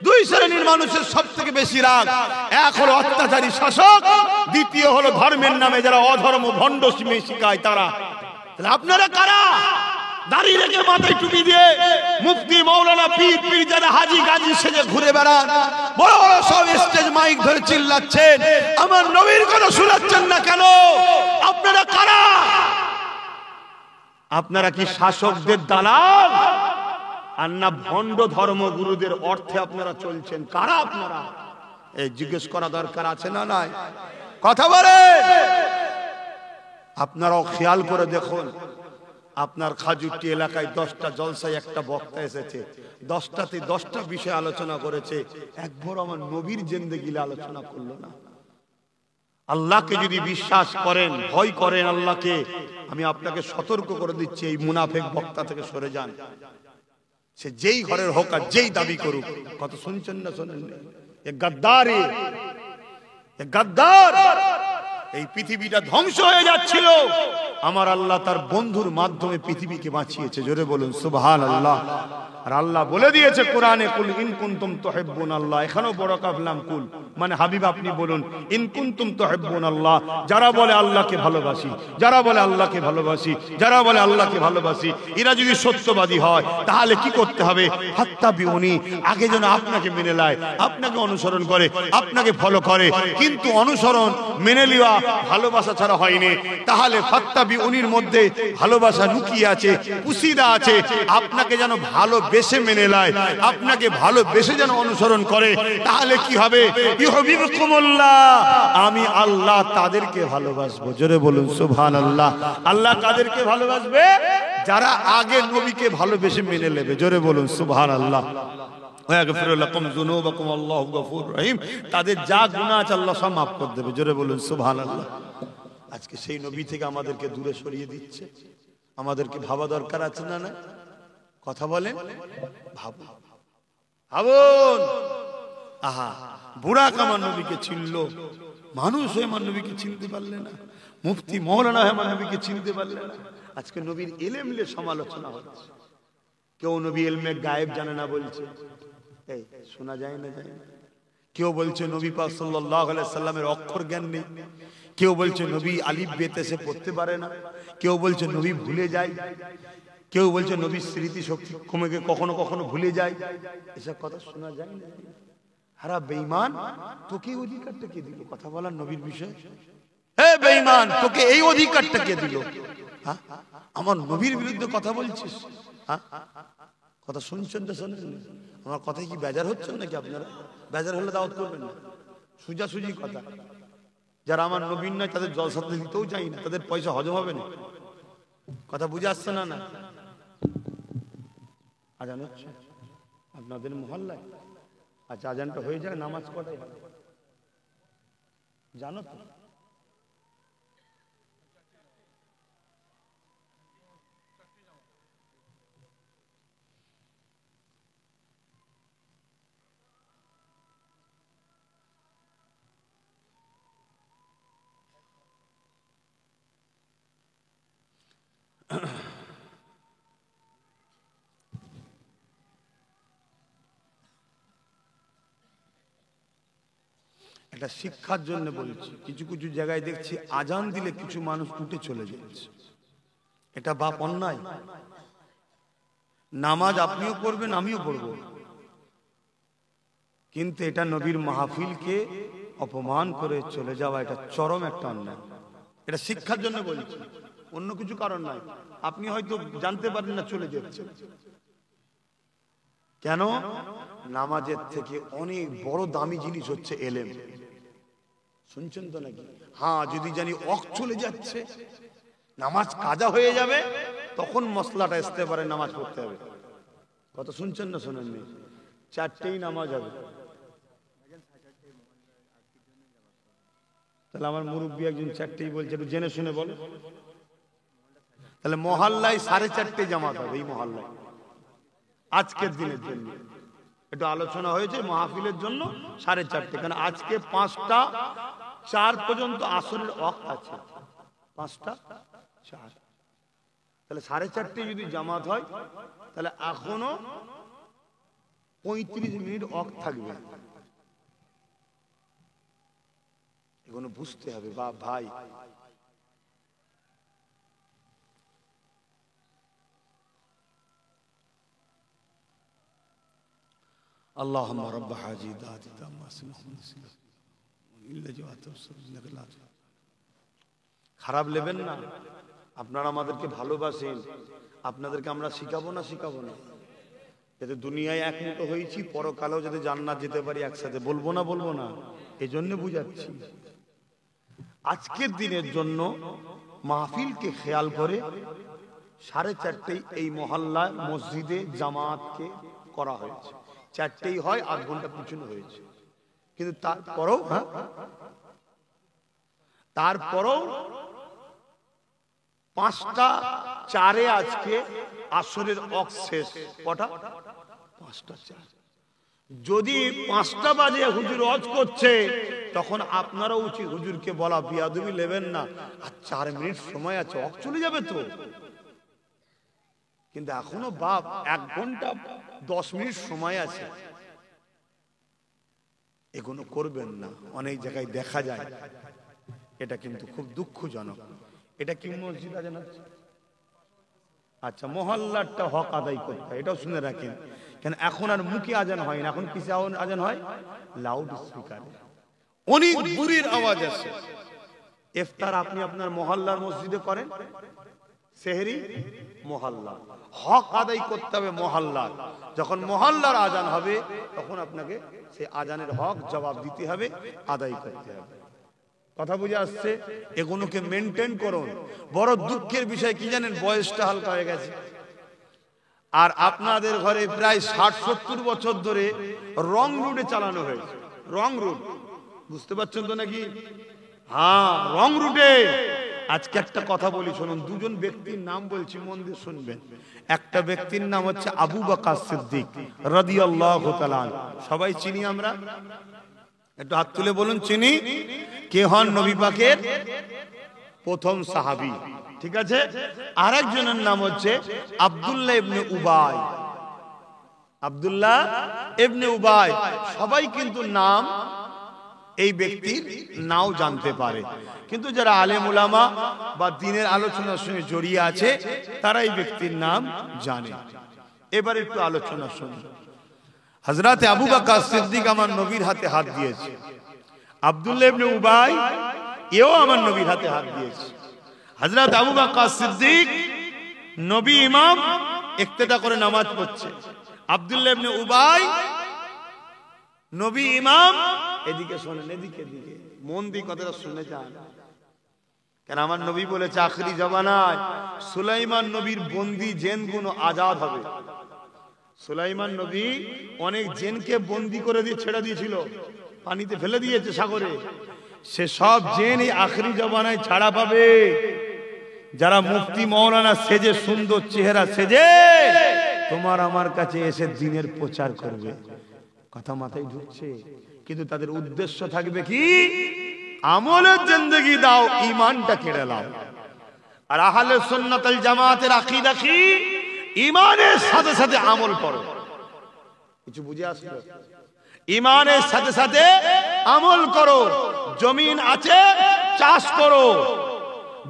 2 শ্রেণীর মানুষের সব থেকে বেশি রাগ। এক হলো অত্যাচারী শাসক, দ্বিতীয় হলো ধর্মের নামে যারা অধর্ম ভণ্ড শিখায় তারা। তাহলে আপনারা কারা? দাড়ি রেখে মাথায় টুপি দিয়ে মুফতি মৌলানা পীর পীরজাদা হাজী গাজী সেজে ঘুরে বেড়ান, বড় বড় সব স্টেজ মাইক ধরে চিল্লাচ্ছেন, আমার নবীর কথা শোনাচ্ছেন না কেন? আপনারা কারা? আপনারা কি শাসকদের দালাল, আর না ভণ্ড ধর্মগুরুদের অর্থে আপনারা চলছেন? কারা আপনারা? এই জিজ্ঞেস করা দরকার আছে না নাই? কথা বলে আপনারাও খেয়াল করে দেখুন, আপনার খাজুটি এলাকায় 10টা জলসায় একটা বক্তা এসেছে, 10টাতে 10টা বিষয় আলোচনা করেছে, একবার আমার নবীর জিন্দেগিলে আলোচনা করলো না। আল্লাহকে যদি বিশ্বাস করেন, ভয় করেন আল্লাহকে, আমি আপনাকে সতর্ক করে দিচ্ছি, এই মুনাফিক বক্তা থেকে সরে যান। সে যেই ঘরের হোক আর যেই দাবি করুক। কত শুনছেন না শোনেন? এ গাদ্দারি, এ গাদ্দার। এই পৃথিবীটা ধ্বংস হয়ে যাচ্ছিল, আমার আল্লাহ তার বন্ধুর মাধ্যমে পৃথিবীকে বাঁচিয়েছে। জোরে বলুন সুবহানাল্লাহ। আর আল্লাহ বলে দিয়েছে কোরআনে, কুল ইন কুনতুম তুহিব্বুনাল্লাহ। এখানেও বড় কাফলাম কুল, মানে হাবিব আপনি বলুন ইন কুনতুম তুহিব্বুনাল্লাহ। যারা বলে আল্লাহকে ভালোবাসি, যারা বলে আল্লাহকে ভালোবাসি, যারা বলে আল্লাহকে ভালোবাসি, এরা যদি সত্যবাদী হয় তাহলে কি করতে হবে? ফাত্তাবিউনি, আগে যেন আপনাকে মেনে নেয়, আপনাকে অনুসরণ করে, আপনাকে ফলো করে। কিন্তু অনুসরণ মেনে নেওয়া ভালোবাসা ছাড়া হয়নি। তাহলে ফাত্তাবিউনির মধ্যে ভালোবাসা লুকিয়ে আছে, পুশিদা আছে। আপনাকে যেন ভালোবেসে মেনে নেয়, আপনাকে ভালোবেসে যেন অনুসরণ করে, তাহলে কি হবে? ইউহিব্বুকুমুল্লাহ, আমি আল্লাহ তাদেরকে ভালোবাসবো। জোরে বলুন সুবহানাল্লাহ। আল্লাহ কাদেরকে ভালোবাসবে? যারা আগে নবীকে ভালোবেসে মেনে নেবে। জোরে বলুন সুবহানাল্লাহ। ওয়াগফিরু লাকুম যুনুবাকুম আল্লাহু গফুরুর রহিম। তাদের যা গুনাহ আছে আল্লাহ সব মাফ করে দেবে। জোরে বলুন সুবহানাল্লাহ। আজকে সেই নবী থেকে আমাদেরকে দূরে সরিয়ে দিচ্ছে, আমাদেরকে ভাবা দরকার আছে না? না কথা বলেন, ভাবুন, ভাবুন। আহা, বুড়া কামান নবীকে চিনলো, মানুষ হয়ে আমার নবীকে চিনতে পারলে না, মুফতি মৌলানা হয়ে আমার নবীকে চিনতে পারলে না। আজকে নবীর ইলমে সমালোচনা হচ্ছে, কেউ নবী ইলমে গায়েব জানে না বলছে, এই শোনা যায় না, যায় না। কেউ বলছে নবী পাক সাল্লাল্লাহু আলাইহি সাল্লামের অক্ষর জ্ঞান নেই, কেউ বলছে নবী আলিফ বেতে সে পড়তে পারে না, কেউ বলছে নবী ভুলে যায়, কেউ বলছে নবীর স্মৃতি শক্তি কমে গিয়ে কখনো কখনো ভুলে যায়। এসব কথা শোনা যায় না। হারা বেঈমান, তোকে এই অধিকারটা কে দিল কথা বলার নবীর বিষয়ে? হে বেঈমান, তোকে এই অধিকারটা কে দিল? হ্যাঁ, আমার নবীর বিরুদ্ধে কথা বলছিস? হ্যাঁ, কথা শুনছেন তো শোনেন? আমার কথায় কি বেজার হচ্ছেন নাকি আপনারা? বেজার হলে দাওয়াত করবেন না, সোজাসুজি কথা। যারা আমার নবীন নয় তাদের জলসাতে দিতেও চাই না, তাদের পয়সা হজম হবে না। কথা বুঝে আসছে না? না আজান হচ্ছে আপনাদের মহল্লায়? আচ্ছা, আজানটা হয়ে যায়, নামাজ কটায় জানো তো? এটা শিক্ষার জন্য বলছি। কিছু কিছু জায়গায় দেখছি আজান দিলে কিছু মানুষ উঠে চলে যাচ্ছে, এটা বাপ অন্যায়। নামাজ আপনিও পড়বেন, আমিও পড়ব, কিন্তু এটা নবীর মাহফিলকে অপমান করে চলে যাওয়া, এটা চরম একটা অন্যায়। এটা শিক্ষার জন্য বলছি, অন্য কিছু কারণ নাই। আপনি হয়তো জানতে পারেন না, চলে যাচ্ছেন। কেন? নামাজের থেকে অনেক বড় দামি জিনিস হচ্ছে এলেম। শুনছেন তো নাকি? হ্যাঁ, যদি জানি ওয়াক্ত চলে যাচ্ছে, নামাজ কাজা হয়ে যাবে, তখন মশলাটা আসতে পারে, নামাজ পড়তে হবে। কথা শুনছেন না শোনেননি? 4টেই নামাজ হবে। তাহলে আমার মুরব্বী একজন 4টেই বলছে, একটু জেনে শুনে বলে। তাহলে মহল্লায় 4:30 জামাত হবে। এই মহল্লায় আজকের দিনের জন্য একটু আলোচনা হয়েছে, মাহফিলের জন্য 4:30। কারণ আজকে 5টা 4 পর্যন্ত আসরের ওয়াক্ত আছে। 5টা 4, তাহলে 4:30 যদি জামাত হয়, তাহলে এখনো 35 মিনিট ওয়াক্ত থাকবে। এগুলো বুঝতে হবে বাপ ভাই। আল্লাহুম্মা রাব্ব হাযিহি দাতি তাম্মা খারাপ নেবেন না। আপনারা আমাদেরকে ভালোবাসেন, আপনাদেরকে আমরা শিখাবো না যাতে দুনিয়ায় এক মুঠো হয়েছি, পরকালেও যাতে জান্নাত যেতে পারি একসাথে। বলবো না, এই জন্য বুঝাচ্ছি। আজকের দিনের জন্য মাহফিলকে খেয়াল করে 4:30 এই মহল্লায় মসজিদে জামাতকে করা হয়েছে। 4টেই হয়, 8 ঘন্টা পিছনে হয়েছে। কিন্তু তারপরও তারপরও 5টা 4-এ আজকে আসরের ওয়াক্ত শেষ। কটা? 5টা 4। যদি 5টা বাজে হুজুর ওয়াজ করছে, তখন আপনারা উচিত হুজুরকে বলা, বিয়াদবি নেবেন না, আর 4 মিনিট সময় আছে, ওয়াক্ত চলে যাবে তো। কিন্তু এখনো বাপ 1 ঘন্টা 10 মিনিট সময় আছে, এগুলো করবেন না। অনেক জায়গায় দেখা যায়, এটা কিন্তু খুব দুঃখজনক। এটা কি মসজিদ আজান আছে? আচ্ছা, মহল্লারটা হক আদায় করতে হয়, এটাও শুনে রাখেন। কেন এখন আর মুখে আজান হয় না, এখন কিসে আজান হয়? লাউড স্পিকারে অনেক দূরের আওয়াজ আসে। ইফতার আপনি আপনার মহল্লার মসজিদে করেন, সেহরি মহল্লা, হক আদায় করতে হবে মহল্লার। যখন মহল্লার আজান হবে, তখন আপনাকে সেই আজানের হক জবাব দিতে হবে, আদায় করতে হবে। কথা বুঝে আসছে? এগুলোকে মেনটেন করুন। বড় দুঃখের বিষয় কি জানেন? বয়সটা হালকা হয়ে গেছে, আর আপনাদের ঘরে প্রায় 60-70 বছর ধরে রং রুটে চালানো হয়েছে। রং রুট বুঝতে পারছেন তো নাকি? হ্যাঁ, রং রুটে। আজকে একটা কথা বলি শুনুন, 2জন ব্যক্তির নাম বলছি, মন দিয়ে শুনবেন। একটা ব্যক্তির নাম হচ্ছে আবু বকর সিদ্দিক রাদিয়াল্লাহু তাআলা। সবাই চিনি আমরা? একটু হাত তুলে বলুন, চিনি। কে হন? নবী পাকের প্রথম সাহাবী। ঠিক আছে। আরেকজনের নাম হচ্ছে আব্দুল্লাহ ইবনে উবাই। আব্দুল্লাহ ইবনে উবাই। সবাই কিন্তু নাম, এই ব্যক্তির নাও জানতে পারে, কিন্তু যারা আলেম উলামা বা দ্বীনের আলোচনার সঙ্গে জড়িয়ে আছে, তারা এই ব্যক্তির নাম জানে। এবার একটু আলোচনা শুনুন। হযরত আবু বকর সিদ্দিক আমার নবীর হাতে হাত দিয়েছে। আব্দুল্লাহ ইবনে উবাই এও আমার নবীর হাতে হাত দিয়েছে। হযরত আবু বকর সিদ্দিক নবী ইমাম, ইক্তেদা করে নামাজ পড়ছে। আব্দুল্লাহ ইবনে উবাই নবী ইমাম। এদিকে শোনেন, এদিকে মন দিয়ে কথাটা শুনে যান। কেন আমার নবী বলেছে আখরি জামানায় সুলাইমান নবীর বন্দী জেনগুলো আজাদ হবে। সুলাইমান নবী অনেক জেনকে বন্দী করে দিয়ে ছেড়ে দিয়েছিল, পানিতে ফেলে দিয়েছে সাগরে। সে সব জেন এই আখরি জামানায় ছাড়া পাবে। যারা মুফতি মাওলানা সেজে, সুন্দর চেহারা সেজে তোমার আমার কাছে এসে দ্বীনের প্রচার করবে। কথা মাথায় ঢুকছে? কিন্তু তাদের উদ্দেশ্য থাকবে কি? আমলের জিন্দেগি দাও, ঈমানটা কেড়ে নাও। আর আহলে সুন্নাত ওয়াল জামাতের আকীদা কি? ঈমানের সাথে সাথে আমল করো। কিছু বুঝে আসলো? ঈমানের সাথে সাথে আমল করো। জমিন আছে, চাষ করো।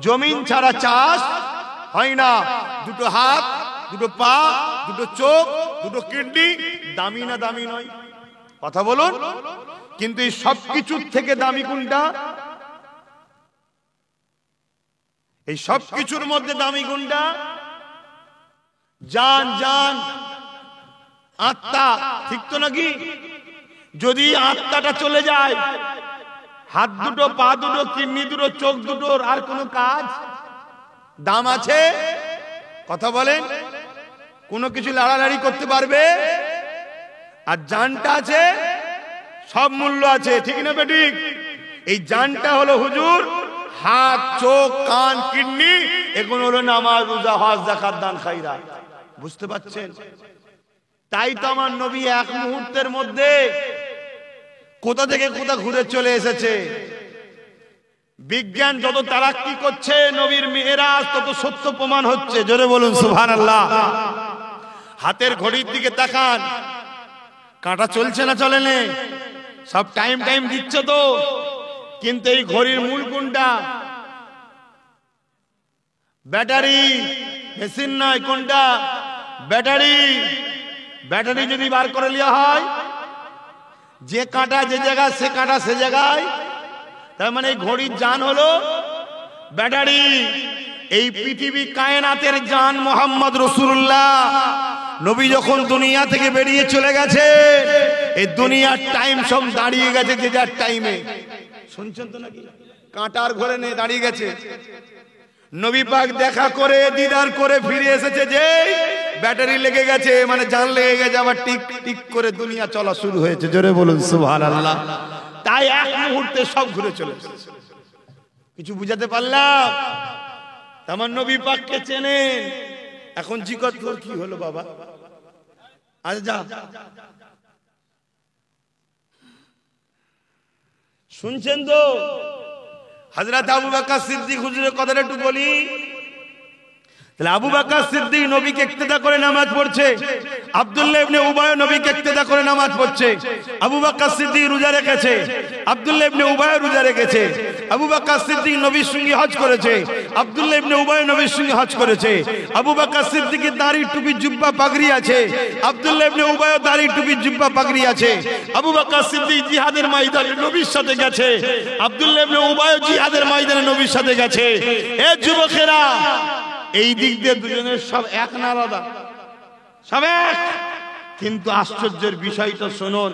জমিন ছাড়া চাষ হয় না। 2 হাত, 2 পা, 2 চোখ, 2 কিডনি দামি না দামি নয়? কথা বলুন। কিন্তু এই সব কিছুর থেকে দামি কোনটা? এই সব কিছুর মধ্যে দামি কোনটা? জান। জান আত্মা, ঠিক তো নাকি? যদি আত্মাটা চলে যায়, হাত দুটো, পা দুটো, কিডনি দুটো, চোখ দুটোর আর কোনো কাজ দাম আছে? কথা বলেন, কোনো কিছু লাড়ালাড়ি করতে পারবে? আর জানটা আছে, সব মূল্য আছে, ঠিক না বেঠিক? এই জানটা হলো হুজুর হাত, চোখ, কান, কিডনি, এগুলো হলো নামাজ, রোজা, হজ, যাকাত, দান, খায়রাত। বুঝতে পারছেন? তাই তো আমার নবী এক মুহূর্তের মধ্যে কোথা থেকে কোথা ঘুরে চলে এসেছে। বিজ্ঞান যত তারাক্কি করছে, নবীর মেরাজ তত সত্য প্রমাণ হচ্ছে। জোরে বলুন সুবহানাল্লাহ। হাতের ঘড়ির দিকে তাকান, কাঁটা চলছে না চলে না? সব টাইম দিচ্ছে তো, কিন্তু এই ঘড়ির মূল কোনটা? ব্যাটারি, মেশিন নয়। কোনটা? ব্যাটারি। ব্যাটারি যদি বার করে নেওয়া হয়, যে কাঁটা যে জায়গায়, সে কাঁটা সে জায়গায়। তার মানে এই ঘড়ির জান হলো ব্যাটারি। এই পৃথিবী কায়নাতের জান মোহাম্মদ রাসূলুল্লাহ। নবী যখন দুনিয়া থেকে বেরিয়ে চলে গেছে, এই দুনিয়ার টাইম সব দাঁড়িয়ে গেছে যে যার টাইমে। শুনছেন তো নাকি? কাঁটার ঘরে নেই, দাঁড়িয়ে গেছে। নবী পাক দেখা করে, দিদার করে ফিরে এসেছে, যে ব্যাটারি লেগে গেছে, মানে জান লেগে গেছে, আবার টিক টিক করে দুনিয়া চলা শুরু হয়েছে। জোরে বলুন সুবহানাল্লাহ। তাই এক মুহূর্তে সব ঘুরে চলে এসেছে। কিছু বুঝাতে পারলাম? আমার নবী পাককে চেনেন। এখন জিজ্ঞাসা তোর কি হলো বাবা? আজ যা, শুনছেন তো? হযরত আবু বকর সিদ্দিক হুজুরের কথাটা একটু বলি। তাহলে আবু বকর সিদ্দিক নবীকে ইক্তেদা করে নামাজ পড়ছে, আব্দুল্লাহ ইবনে উবাই নবীকে ইক্তেদা করে নামাজ পড়ছে। আবু বকর সিদ্দিক রোজা রেখেছে, আব্দুল্লাহ ইবনে উবাই রোজা রেখেছে। আবু বকর সিদ্দিক নবীর সঙ্গে হজ করেছে, আব্দুল্লাহ ইবনে উবাই নবীর সঙ্গে হজ করেছে। আবু বকর সিদ্দিকের দাড়ি, টুপি, জুব্বা, পাগড়ি আছে। আব্দুল্লাহ ইবনে উবাইয়ের দাড়ি, টুপি, জুব্বা, পাগড়ি আছে। আবু বকর সিদ্দিক জিহাদের ময়দানে নবীর সাথে গেছে, আব্দুল্লাহ ইবনে উবাই জিহাদের ময়দানে নবীর সাথে গেছে। এ যুবকেরা, এই দিক দিয়ে দুজনের সব এক না আলাদা? সব এক। কিন্তু আশ্চর্যের বিষয়টা শুনুন,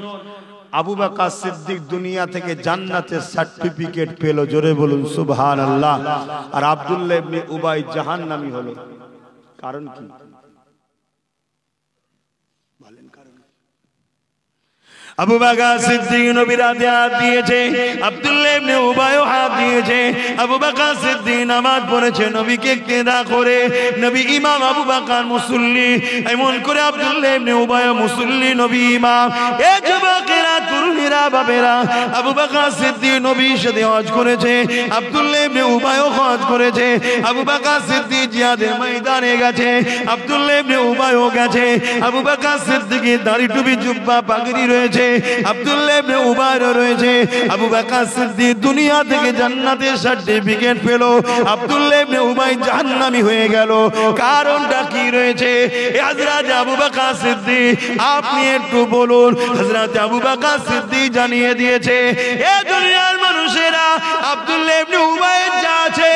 আবু বকর সিদ্দিক দুনিয়া থেকে জান্নাতের সার্টিফিকেট পেল। জোরে বলুন সুবহানাল্লাহ। আর আব্দুল্লাহ ইবনে উবাই জাহান্নামী হলো। কারণ কি? বলেন কারণ। আবু বকর সিদ্দিক নবীর হাতে হাত দিয়েছে, আব্দুল্লাহ ইবনে উবাইও হাত দিয়েছে। আবু বকর সিদ্দিক নামাজ পড়েছে নবীকে ইক্তেদা করে। নবী ইমাম, আবু বকর মুসল্লি, এমন করে আব্দুল্লাহ ইবনে উবাইও মুসল্লি, নবী ইমাম। এ যুবকেরা, তরুণীরা, বাবেরা, আবু বকর সিদ্দিক নবীর সাথে হজ করেছে, আব্দুল্লাহ ইবনে উবাইও হজ করেছে। আবু বকর সিদ্দিক জিহাদের ময়দানে গেছে, আব্দুল্লাহ ইবনে উবাইও গেছে। আবু বকর সিদ্দিকের দাড়ি, টুপি, জুব্বা, পাগড়ি রয়েছে, আব্দুল্লাহ ইবনে উবাইর রয়েছে। আবু বকর সিদ্দিক দুনিয়া থেকে জান্নাতের সার্টিফিকেট পেল, আব্দুল্লাহ ইবনে উবাই জাহান্নামী হয়ে গেল। কারণটা কি রয়েছে? হযরত আবু বকর সিদ্দিক, আপনি একটু বলুন। হযরত আবু বকর সিদ্দিক জানিয়ে দিয়েছে, এ দুনিয়ার মানুষেরা, আব্দুল্লাহ ইবনে উবাইর যা আছে,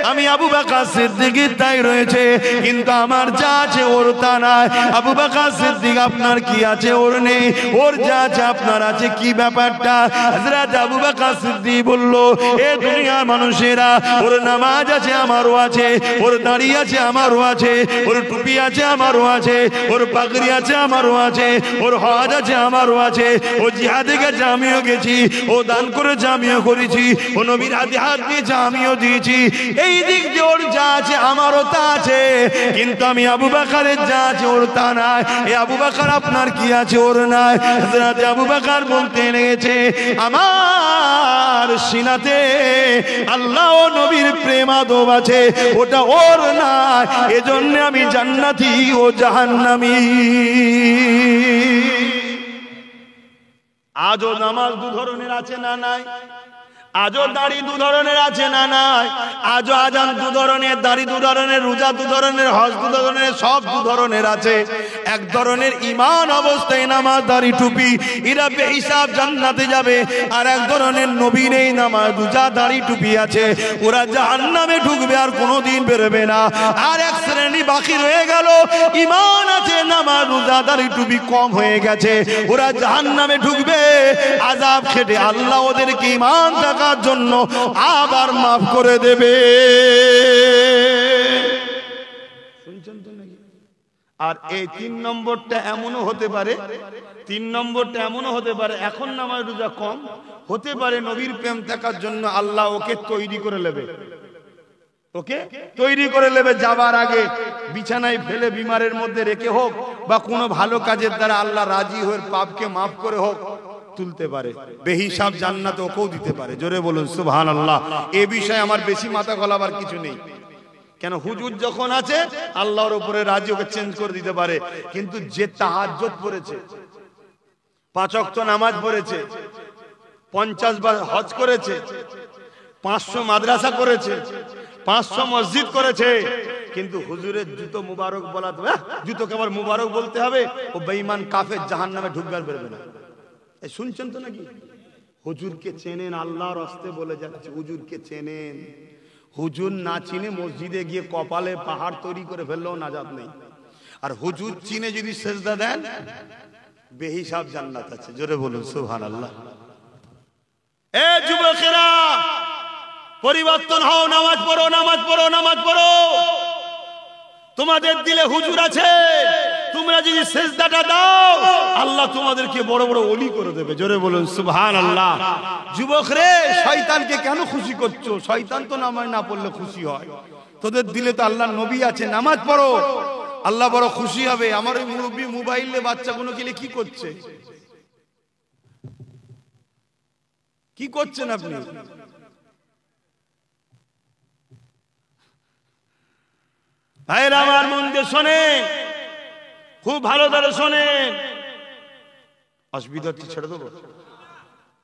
আমি আবু বকর সিদ্দিকের তাই রয়েছে, কিন্তু আমার যা আছে ওর তা নাই। আবু বকর সিদ্দিক, আপনার কি আছে ওর নেই, ওর যা আছে আপনার আছে, কি ব্যাপারটা? হযরত আবু বকর সিদ্দিক বলল, এ দুনিয়ার মানুষেরা, ওর নামাজ আছে আমারও আছে, ওর দাড়ি আছে আমারও আছে, ওর টুপি আছে আমারও আছে, ওর পাগড়ি আছে আমারও আছে, ওর হজ আছে আমারও আছে, ও জিহাদে গেছে আমিও গেছি, ও দান করেছে আমিও করেছি, ও নবীর হাতে হাত দিয়েছে আমিও দিয়েছি। এই দিক দিয়ে ওর যা আছে আমারও তা আছে, কিন্তু আমি আবু বকরের যা আছে ওর তা নাই। এ আবু বকর, আপনার কি আছে ওর নাই? হযরত আবু বকর বলতে লেগেছে, আমার সিনাতে আল্লাহ ও নবীর প্রেম আদব আছে, ওটা ওর নাই, এজন্য আমি জান্নাতি ও জাহান্নামী। আজও নামাজ দু ধরনের আছে না নাই? আজও দাড়ি দু ধরনের আছে না নাই? আজও আজান দু ধরনের, দাড়ি দু ধরনের, রোজা দু ধরনের, হজ দু ধরনের, সব দু ধরনের আছে। এক ধরনের ঈমান অবস্থায় নামাজ দাড়ি টুপি, এরা বেহিসাব জান্নাতে যাবে। আর এক ধরনের নবী নেই, নামাজ রোজা দাড়ি টুপি আছে, ওরা জাহান্নামে ঢুকবে আর কোনোদিন বেরোবে না। আর এক শ্রেণী বাকি রয়ে গেল, ঈমান আছে, নামাজ রোজা দাড়ি টুপি কম হয়ে গেছে, ওরা জাহান্নামে ঢুকবে। আযাব খেটে আল্লাহ ওদেরকে ঈমান থাকার জন্য আবার মাফ করে দেবে। শুনছেন তো নাকি? আর এই 3 নম্বরটা এমনও হতে পারে, 3 নম্বরটা এমনও হতে পারে, এখন নামাজ রোজা কম হতে পারে, নবীর প্রেম থাকার জন্য আল্লাহ ওকে তৈরি করে নেবে, ওকে তৈরি করে নেবে। যাবার আগে বিছানায় ফেলে বিমারের মধ্যে রেখে হোক বা কোনো ভালো কাজের দ্বারা আল্লাহ রাজি হয়ে পাপকে মাফ করে হোক তুলতে পারে, বেহিসাব জান্নাত ওকেও দিতে পারে। জোরে বলুন সুবহানাল্লাহ। এই বিষয়ে আমার বেশি মাথা গলাবার কিছু নেই, কেন হুজুর যখন আছে আল্লাহর উপরে রাজি, ওকে চেঞ্জ করে দিতে পারে। কিন্তু যে তাহাজ্জুদ পড়েছে, 5 ওয়াক্ত নামাজ পড়েছে, 50 বার হজ করেছে, 500 মাদ্রাসা করেছে, 500 মসজিদ করেছে, কিন্তু হুজুরের জুতো মুবারক বলা তো, জুতোকে আবার মুবারক বলতে হবে, ও বেঈমান কাফের জাহান্নামে ঢুকবে আর বেরোবে না। শুনছেন তো নাকি? হুজুরকে চেনেন, আল্লাহর রাস্তে বলে যাচ্ছে, হুজুরকে চেনেন। হুজুর না চিনে মসজিদে গিয়ে কপালে পাহাড় তৈরি করে ফেললেও নাজাত নেই। আর হুজুর চিনে যদি সেজদা দেন, বেহিসাব জান্নাত আছে। জোরে বলুন সুবহানাল্লাহ। এ যুবকেরা, পরিবর্তন হও, নামাজ পড়ো, নামাজ পড়ো, নামাজ পড়ো। তোমাদের দিলে হুজুর আছে, তোমরা যদি সেজদাটা দাও আল্লাহ তোমাদেরকে বড় বড় ওলি করে দেবে। জোরে বলুন সুবহানাল্লাহ। যুবক রে, শয়তানকে কেন খুশি করছো? শয়তান তো নামাজ না পড়লে খুশি হয়, তোদের দিলে তো আল্লাহ নবী আছে, নামাজ পড়ো, আল্লাহ বড় খুশি হবে। আমার ওই মুরব্বী মোবাইলে বাচ্চাগুলো গেলে কি করছে, কি করছেন আপনি? ভাইরা আমার, মন দিয়ে শোনেন, খুব ভালো করে শোনেন। অসুবিধা হচ্ছে ছেড়ে দেবো?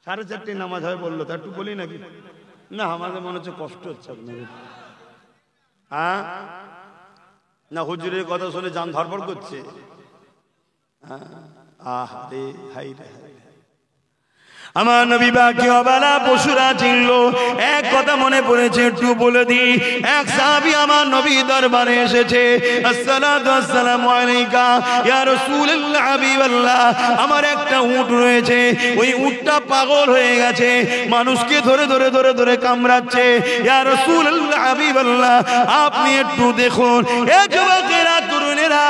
4:30 নামাজ হয় বললো, তা একটু বলি নাকি? না, আমাদের মনে হচ্ছে কষ্ট হচ্ছে আপনাদের। হ্যাঁ না, হুজুরের কথা শুনে জান ধরপড় করছে। আহারে হাই রে হাই। আমার নবী বাকি অবেলা পশুরা চিনল। এক কথা মনে পড়েছে, একটু বলে দিই। এক সাহাবী আমার নবী দরবারে এসেছে, আসসালাতু আসসালামু আলাইকা ইয়া রাসূলুল্লাহ হাবিবাল্লাহ, আমার একটা উট রয়েছে, ওই উটটা পাগল হয়ে গেছে, মানুষকে ধরে ধরে ধরে ধরে কামড়াচ্ছে। ইয়া রাসূলুল্লাহ হাবিবাল্লাহ, আপনি একটু দেখুন। এ যুবকেরা, তরুণেরা,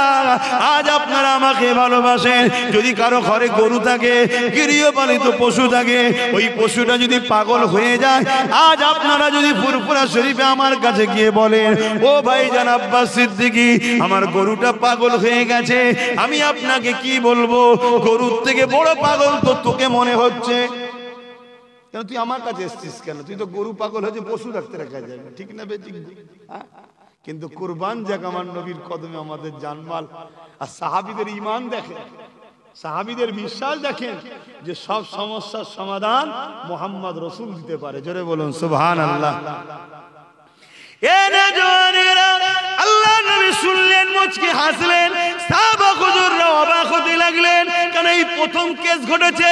আজ আপনারা আমাকে ভালোবাসেন, যদি কারো ঘরে গরু থাকে, গৃহপালিত পশু থাকে, ওই পশুটা যদি পাগল হয়ে যায়, আজ আপনারা যদি ফুরফুরা শরীফে আমার কাছে গিয়ে বলেন, ও ভাইজান আব্বাস সিদ্দিকী, আমার গরুটা পাগল হয়ে গেছে, আমি আপনাকে কি বলবো? গরুর থেকে বড় পাগল তো তোকে মনে হচ্ছে। কেন তুই আমার কাছে এসছিস কেন? তুই তো গরু পাগল হয়েছে, পশু রাখতে রাখা যায়, ঠিক না বেঠিক? কিন্তু কুরবান যাক আমার নবীর কদমে আমাদের জানমাল। আর সাহাবীদের ঈমান দেখেন, সাহাবীদের বিশ্বাস দেখেন যে সব সমস্যার সমাধান মুহাম্মদ রাসূল দিতে পারে। জোরে বলুন সুবহানাল্লাহ। আল্লাহ নবী শুনলেন, মুচকি হাসলেন, সাহাবা হুজুররা অবাক হতে লাগলেন, কারণ এই প্রথম কেস ঘটেছে।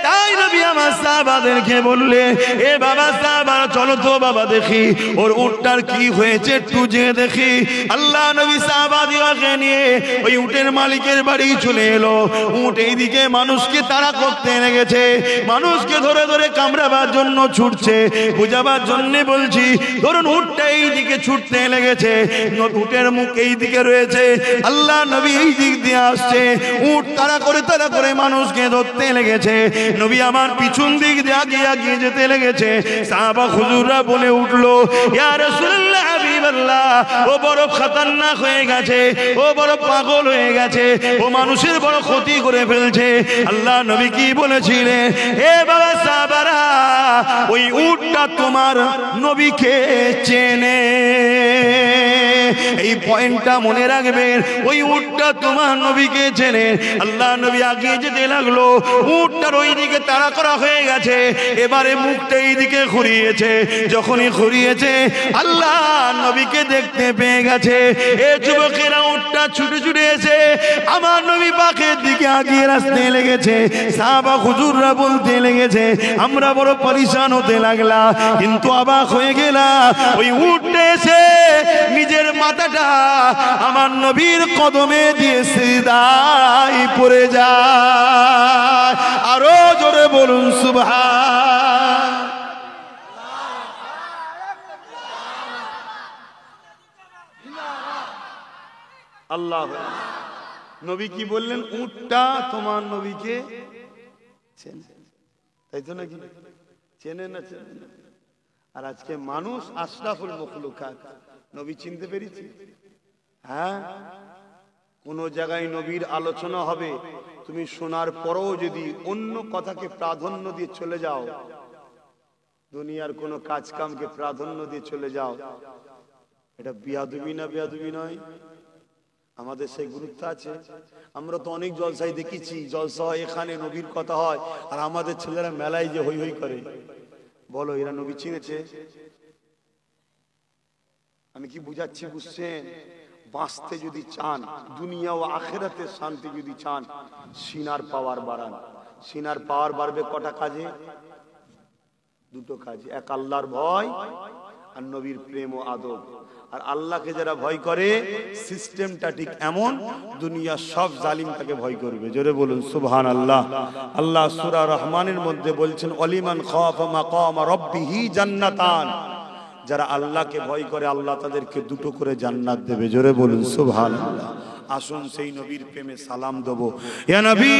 তাই নবী আমার সাহাবাদেরকে বললেন, এ বাবা সাহাবা, চলো তো বাবা দেখি ওর উটটার কি হয়েছে, একটু যে দেখি। আল্লাহ নবী সাহাবাদিকে নিয়ে ওই উটের মালিকের বাড়ি চলে এলো। উট এইদিকে মানুষকে তাড়া করতে লেগেছে, মানুষকে ধরে ধরে কামড়াবার জন্য ছুটছে। বুঝাবার জন্য বলছি, ধরুন উটটা এইদিকে ছুটতে লেগেছে, উটের মুখ এই দিকে রয়েছে, আল্লাহ নবী এই দিক দিয়ে আসছে, উট তাড়া করে মানুষকে ধরতে লেগেছে। নবী আমার পিছন দিক দিয়ে আগিয়ে যেতে লেগেছে। সাহাবা হুজুররা বলে উঠলো, ইয়া রাসূলুল্লাহ হাবিবাল্লাহ, ও বড় খতরনাক হয়ে গেছে, ও বড় পাগল হয়ে গেছে, ও মানুষের বড় ক্ষতি করে ফেলছে। আল্লাহ নবী কি বলেছিলেন? হে বাবা সাহাবারা, ওই উটটা তোমার নবীকে চেনে। এই পয়েন্টটা মনে রাখবেন। ওই উটটা তোমার নবীকে চেনে। আল্লাহ নবী আগিয়ে যেতে লাগলো, উটটার ওই দিকে তাড়া করা হয়ে গেছে, এবারে মুখটা এই দিকে ঘুরিয়েছে। যখনই ঘুরিয়েছে আল্লাহ নবীকে দেখতে পেয়ে গেছে। এ যুবকেরা উটটা ছুটে ছুটে এসে আমার নবী পাকের দিকে আগিয়ে আসতে লেগেছে। সাহাবা হুজুররা বলতে লেগেছে, আমরা বড় পরিশান হতে লাগলা, কিন্তু অবাক হয়ে গেলাম। ওই উঠতে এসে নিজের মাথাটা আমার নবীর কদমে দিয়ে সিজদায় পড়ে যায়। আরো জোরে বলুন সুবহান। আল্লাহ নবী কি বললেন? উটটা তোমার নবীকে চেনে, তাই তো নাকি? চেনে না চেনে না? আর আজকে মানুষ আশরাফুল মখলুকাত, নবী চিনতে পেরেছি? হ্যাঁ, কোন জায়গায় নবীর আলোচনা হবে, তুমি শোনার পরেও যদি অন্য কথাকে প্রাধান্য দিয়ে চলে যাও, দুনিয়ার কোন কাজ কামকে প্রাধান্য দিয়ে চলে যাও, এটা বিয়াদবি না বেয়াদবি নয়? আমাদের সেই গুরুত্ব আছে? আমরা তো অনেক জলসায় দেখেছি, জলসা হয় এখানে, নবীর কথা হয়, আর আমাদের ছেলেরা মেলায় যে হই হই করে। বলো, এরা নবী চিনেছে? আমি কি বুঝাচ্ছি বুঝছেন? বাঁচতে যদি চান, দুনিয়া ও আখেরাতে শান্তি যদি চান, সিনার পাওয়ার বাড়ান। সিনার পাওয়ার বাড়বে কটা কাজে? দুটো কাজে। এক আল্লাহর ভয়, আর নবীর প্রেম ও আদব। আর আল্লাহকে যারা ভয় করে, সিস্টেমটা ঠিক এমন, দুনিয়ার সব জালিম তাকে ভয় করবে। জোরে বলুন সুবহানাল্লাহ। আল্লাহ সূরা রহমানের মধ্যে বলছেন, ওয়ালিমান খাফা মাকাম রাব্বিহি জান্নাতান। যারা আল্লাহকে ভয় করে আল্লাহ তাদেরকে দুটো করে জান্নাত দেবে। জোরে বলুন সুবহানাল্লাহ। আসুন সেই নবীর প্রেমে সালাম দেব। ইয়া নবী,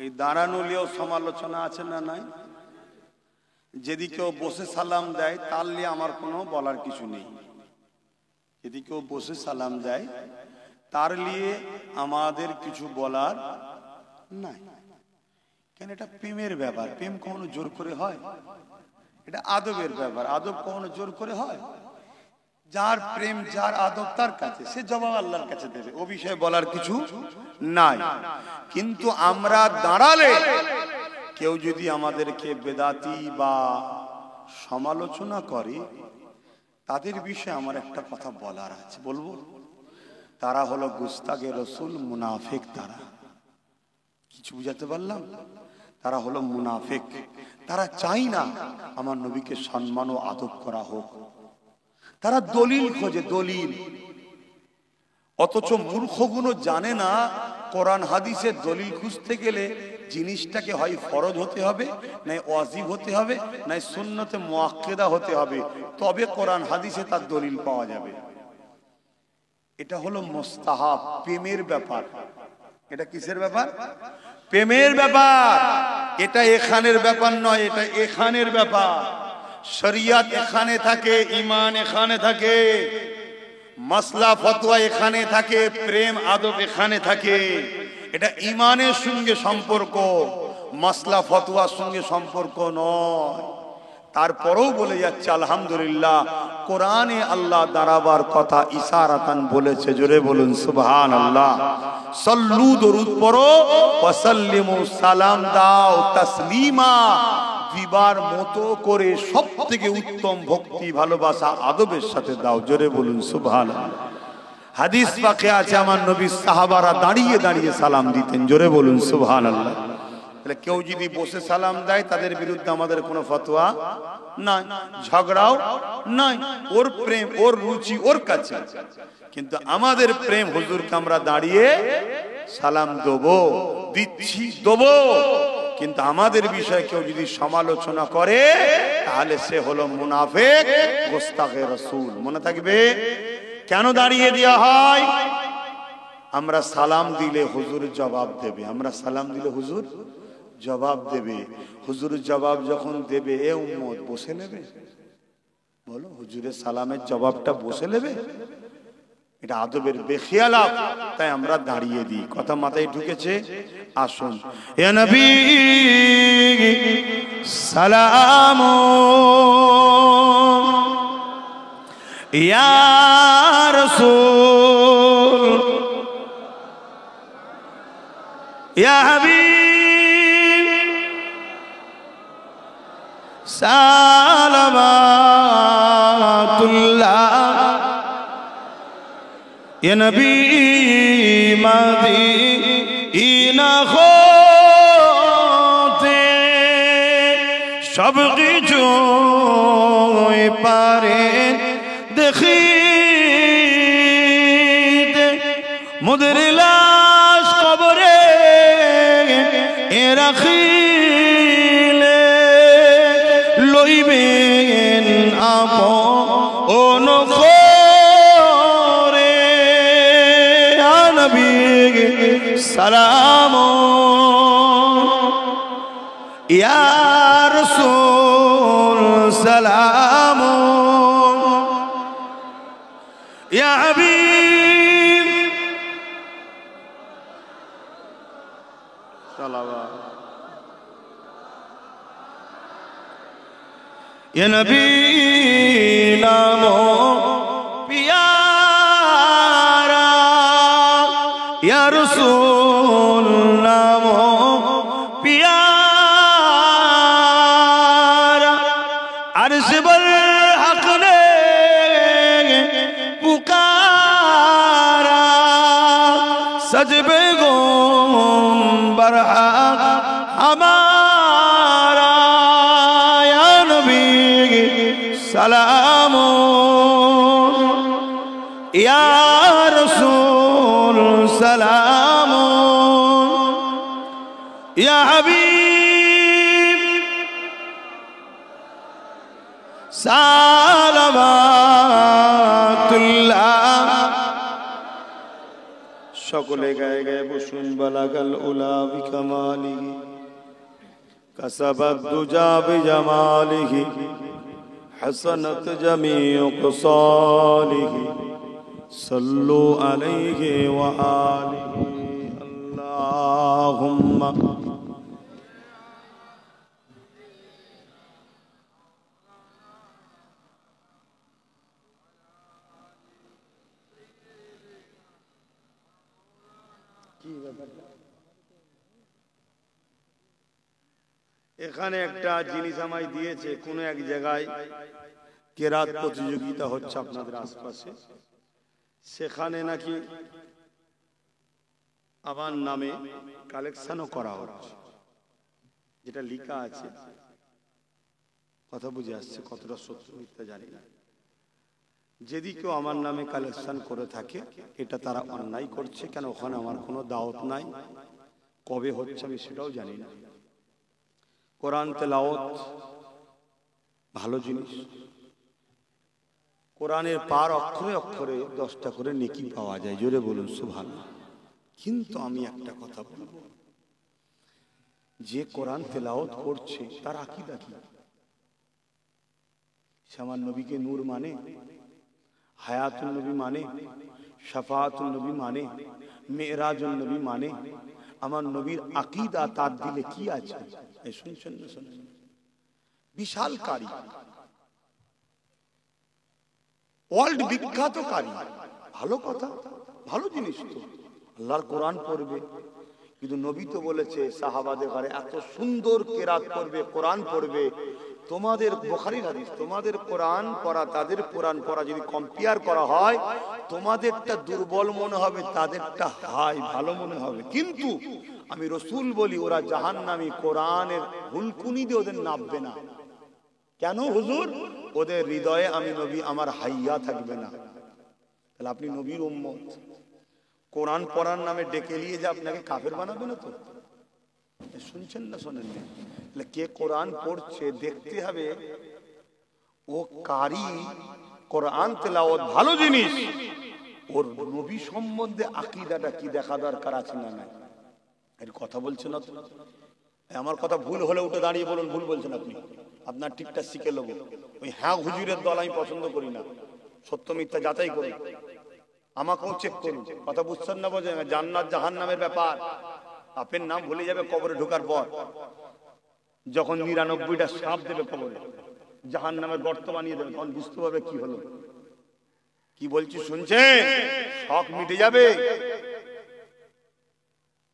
এই দাঁড়ানো নিয়েও সমালোচনা আছে না নাই? যদি কেউ বসে সালাম দেয় তার নিয়ে আমার কোনো বলার কিছু নেই। যদি কেউ বসে সালাম দেয় তার নিয়ে আমাদের কিছু বলার নাই। কেন? এটা প্রেমের ব্যাপার। প্রেম কখনো জোর করে হয়? এটা আদবের ব্যাপার। আদব কখনো জোর করে হয়? যার প্রেম, যার আদব তার কাছে, সে জবাব আল্লাহর কাছে দেবে। ও বিষয়ে বলার কিছু নাই। কিন্তু আমরা দাঁড়ালে কেউ যদি আমাদেরকে বেদাতি বা সমালোচনা করে, তাদের বিষয়ে আমার একটা কথা বলার আছে, বলবো। তারা হলো গুস্তাগে রসুল, মুনাফিক। তারা কিছু বুঝাতে পারলাম? তারা হলো মুনাফিক। তারা চাই না আমার নবীকে সম্মান ও আদব করা হোক। তারা দলিল খোঁজে, দলিল। অথচ মূর্খগুলো জানে না কোরআন হাদিসের দলিল খুঁজতে গেলে জিনিসটাকে হয় ফরজ হতে হবে, নাই ওয়াজিব হতে হবে, নাই সুন্নতে মুআক্কাদা হতে হবে, তবে কোরআন হাদিসে তার দলিল পাওয়া যাবে। এটা হলো মুস্তাহাব, প্রেমের ব্যাপার। এটা কিসের ব্যাপার? প্রেমের ব্যাপার। এটা এখানের ব্যাপার নয়, এটা এখানের ব্যাপার। শরিয়ত এখানে থাকে, ঈমান এখানে থাকে, মাসলা ফতোয়া এখানে থাকে, প্রেম আদব এখানে থাকে। এটা ঈমানের সঙ্গে সম্পর্ক, মাসলা ফতোয়ার সঙ্গে সম্পর্ক নয়। তারপরেও বলে যাচ্ছে আলহামদুলিল্লাহ, কোরআনে আল্লাহ দাঁড়াবার কথা ইশারাতান বলেছে। জোরে বলুন সুবহানাল্লাহ। সাল্লু, দরুদ পড়ো, ওয়া সাল্লিমু, সালাম দাও, তাসলিমা, দিবার মতো করে সবথেকে উত্তম ভক্তি, ভালোবাসা, আদবের সাথে দাও। জোরে বলুন সুবহানাল্লাহ। হাদিস পাকে আছে আমার নবী সাহাবারা দাঁড়িয়ে দাঁড়িয়ে সালাম দিতেন। জোরে বলুন সুবহানাল্লাহ। তাহলে কেউ যদি বসে সালাম দেয় তাদের বিরুদ্ধে আমাদের কোনো ফতোয়া নাই, ঝগড়াও নাই। ওর প্রেম, ওর রুচি ওর কাছে। কিন্তু আমাদের প্রেম, হুজুরকে আমরা দাঁড়িয়ে সালাম দেবো, দিচ্ছি, দেবো। কিন্তু আমাদের বিষয়ে কেউ যদি সমালোচনা করে তাহলে সে হলো মুনাফিক, গুস্তাগে রাসূল। মনে থাকবে। কেন দাঁড়িয়ে দেওয়া হয়? আমরা সালাম দিলে হুজুর জবাব দেবে। আমরা সালাম দিলে হুজুর জবাব দেবে। হুজুর জবাব যখন দেবে এ উম্মত বসে নেবে? বলো, হুজুরের সালামের জবাবটা বসে নেবে? এটা আদবের বেখিয়ালাপ, তাই আমরা দাঁড়িয়ে দিই। কথা মাথায় ঢুকেছে? আসুন। ইয়া নবী সালাম, ইয়া রাসূল, ইয়া হাবিব সালামাতুল্লাহ, ইয়া নবী মদিনা হতে সব কিছু পারেন দেখিতে, মুদের লাশ কবরে রাখিলে লইবেন আপন করে। ইয়া নবী সালাম, ইয়া রাসূল সালাম, ইয়া হাবিব সালাওয়াত, ইয়া নবী নাম পিয়ারা, ইয়া রাসূল নাম পিয়ারা, আরশ বর হক ने पुकारा, सजबे गोंबर हक हमारा। या नबी सलाम, या रसूल सलाम, या हबीब সালামাতুল্লাহ। সকলে গায়ে গায়ে বসুন। বালাগাল উলা বিকামালিহি, কাসাবাদ দুজা বিজামালিহি, হাসানাত জামিউ কসালিহি, সাল্লু আলাইহি ওয়া আলিহি। আল্লাহুম্মা এখানে একটা জিনিস আমায় দিয়েছে, কোন এক জায়গায় কেরাত প্রতিযোগিতা হচ্ছে আপনাদের আশপাশে, সেখানে নাকি আমার নামে কালেকশনও করা হচ্ছে। যেটা লেখা আছে, কথা বুঝে আসছে, কতটা সত্য মিথ্যা জানি না। যদি কেউ আমার নামে কালেকশন করে থাকে, এটা তারা অন্যায় করছে। কেন, ওখানে আমার কোনো দাওয়াত নাই, কবে হচ্ছে আমি সেটাও জানি না। কোরআন তেলাওয়াত ভালো জিনিস, কোরআনের পার অক্ষরে অক্ষরে 10টা করে নেকি পাওয়া যায়। জোরে বলুন সুবহানাল্লাহ। কিন্তু আমি একটা কথা বলবো, যে কোরআন তেলাওয়াত করছে তার আকীদা কি? সে আমার নবীকে নূর মানে, হায়াতুল নবী মানে, শাফাআতুল নবী মানে, মেরাজুল নবী মানে? আমার নবীর আকীদা তার দিলে কি আছে? এই শুনছেন না? শুনছেন? বিশাল কারি, ওয়ার্ল্ড বিখ্যাত কারি। ভালো কথা, ভালো জিনিস তো, আল্লাহর কোরআন পড়বে। কিন্তু নবী তো বলেছে সাহাবাদের ঘরে এত সুন্দর কেরাত পড়বে, কোরআন পড়বে। তোমাদের বুখারীর হাদিস, তোমাদের কোরআন পড়া তাদের কোরআন পড়া যদি কম্পেয়ার করা হয়, তোমাদেরটা দুর্বল মনে হবে, তাদেরটা হাই ভালো মনে হবে। কিন্তু আমি রসুল বলি, ওরা জাহান্নামী, কোরআনের হুলকুনি দিয়ে ওদের নামবে না। কেন হুজুর? ওদের হৃদয়ে আমি নবী, আমার হাইয়া থাকবে না। তাহলে আপনি নবীর উম্মত, কোরআন পড়ার নামে ডেকে নিয়ে যে আপনাকে কাফের বানাবে না তো? শুনছেন না শোনেন? কে কোরআন পড়ছে দেখতে হবে, ও কারি, কোরআন তেলাওয়াত ভালো জিনিস, ওর নবী সম্বন্ধে আকীদাটা কি দেখা দরকার আছে না নাই? এর কথা বলছে না তো? আমার কথা ভুল হলে উঠে দাঁড়িয়ে বলুন ভুল বলছেন আপনি, আপনার ঠিকটা শিখে নেবো। ওই হ্যাঁ হুজুরের দল আমি পছন্দ করি না, সত্য মিথ্যা যাচাই করি, আমাকেও চেক করুন। কথা বুঝছেন না? বোঝেন? জান্নাত জাহান্নামের ব্যাপার আপনার নাম ভুলে যাবে কবরে ঢোকার পর, যখন 99টা সাপ দেবে কবরে, জাহান্নামের গর্ত বানিয়ে দেবে, তখন বুঝতে পারবে কি হলো। কি বলছি শুনছেন? শখ মিটে যাবে।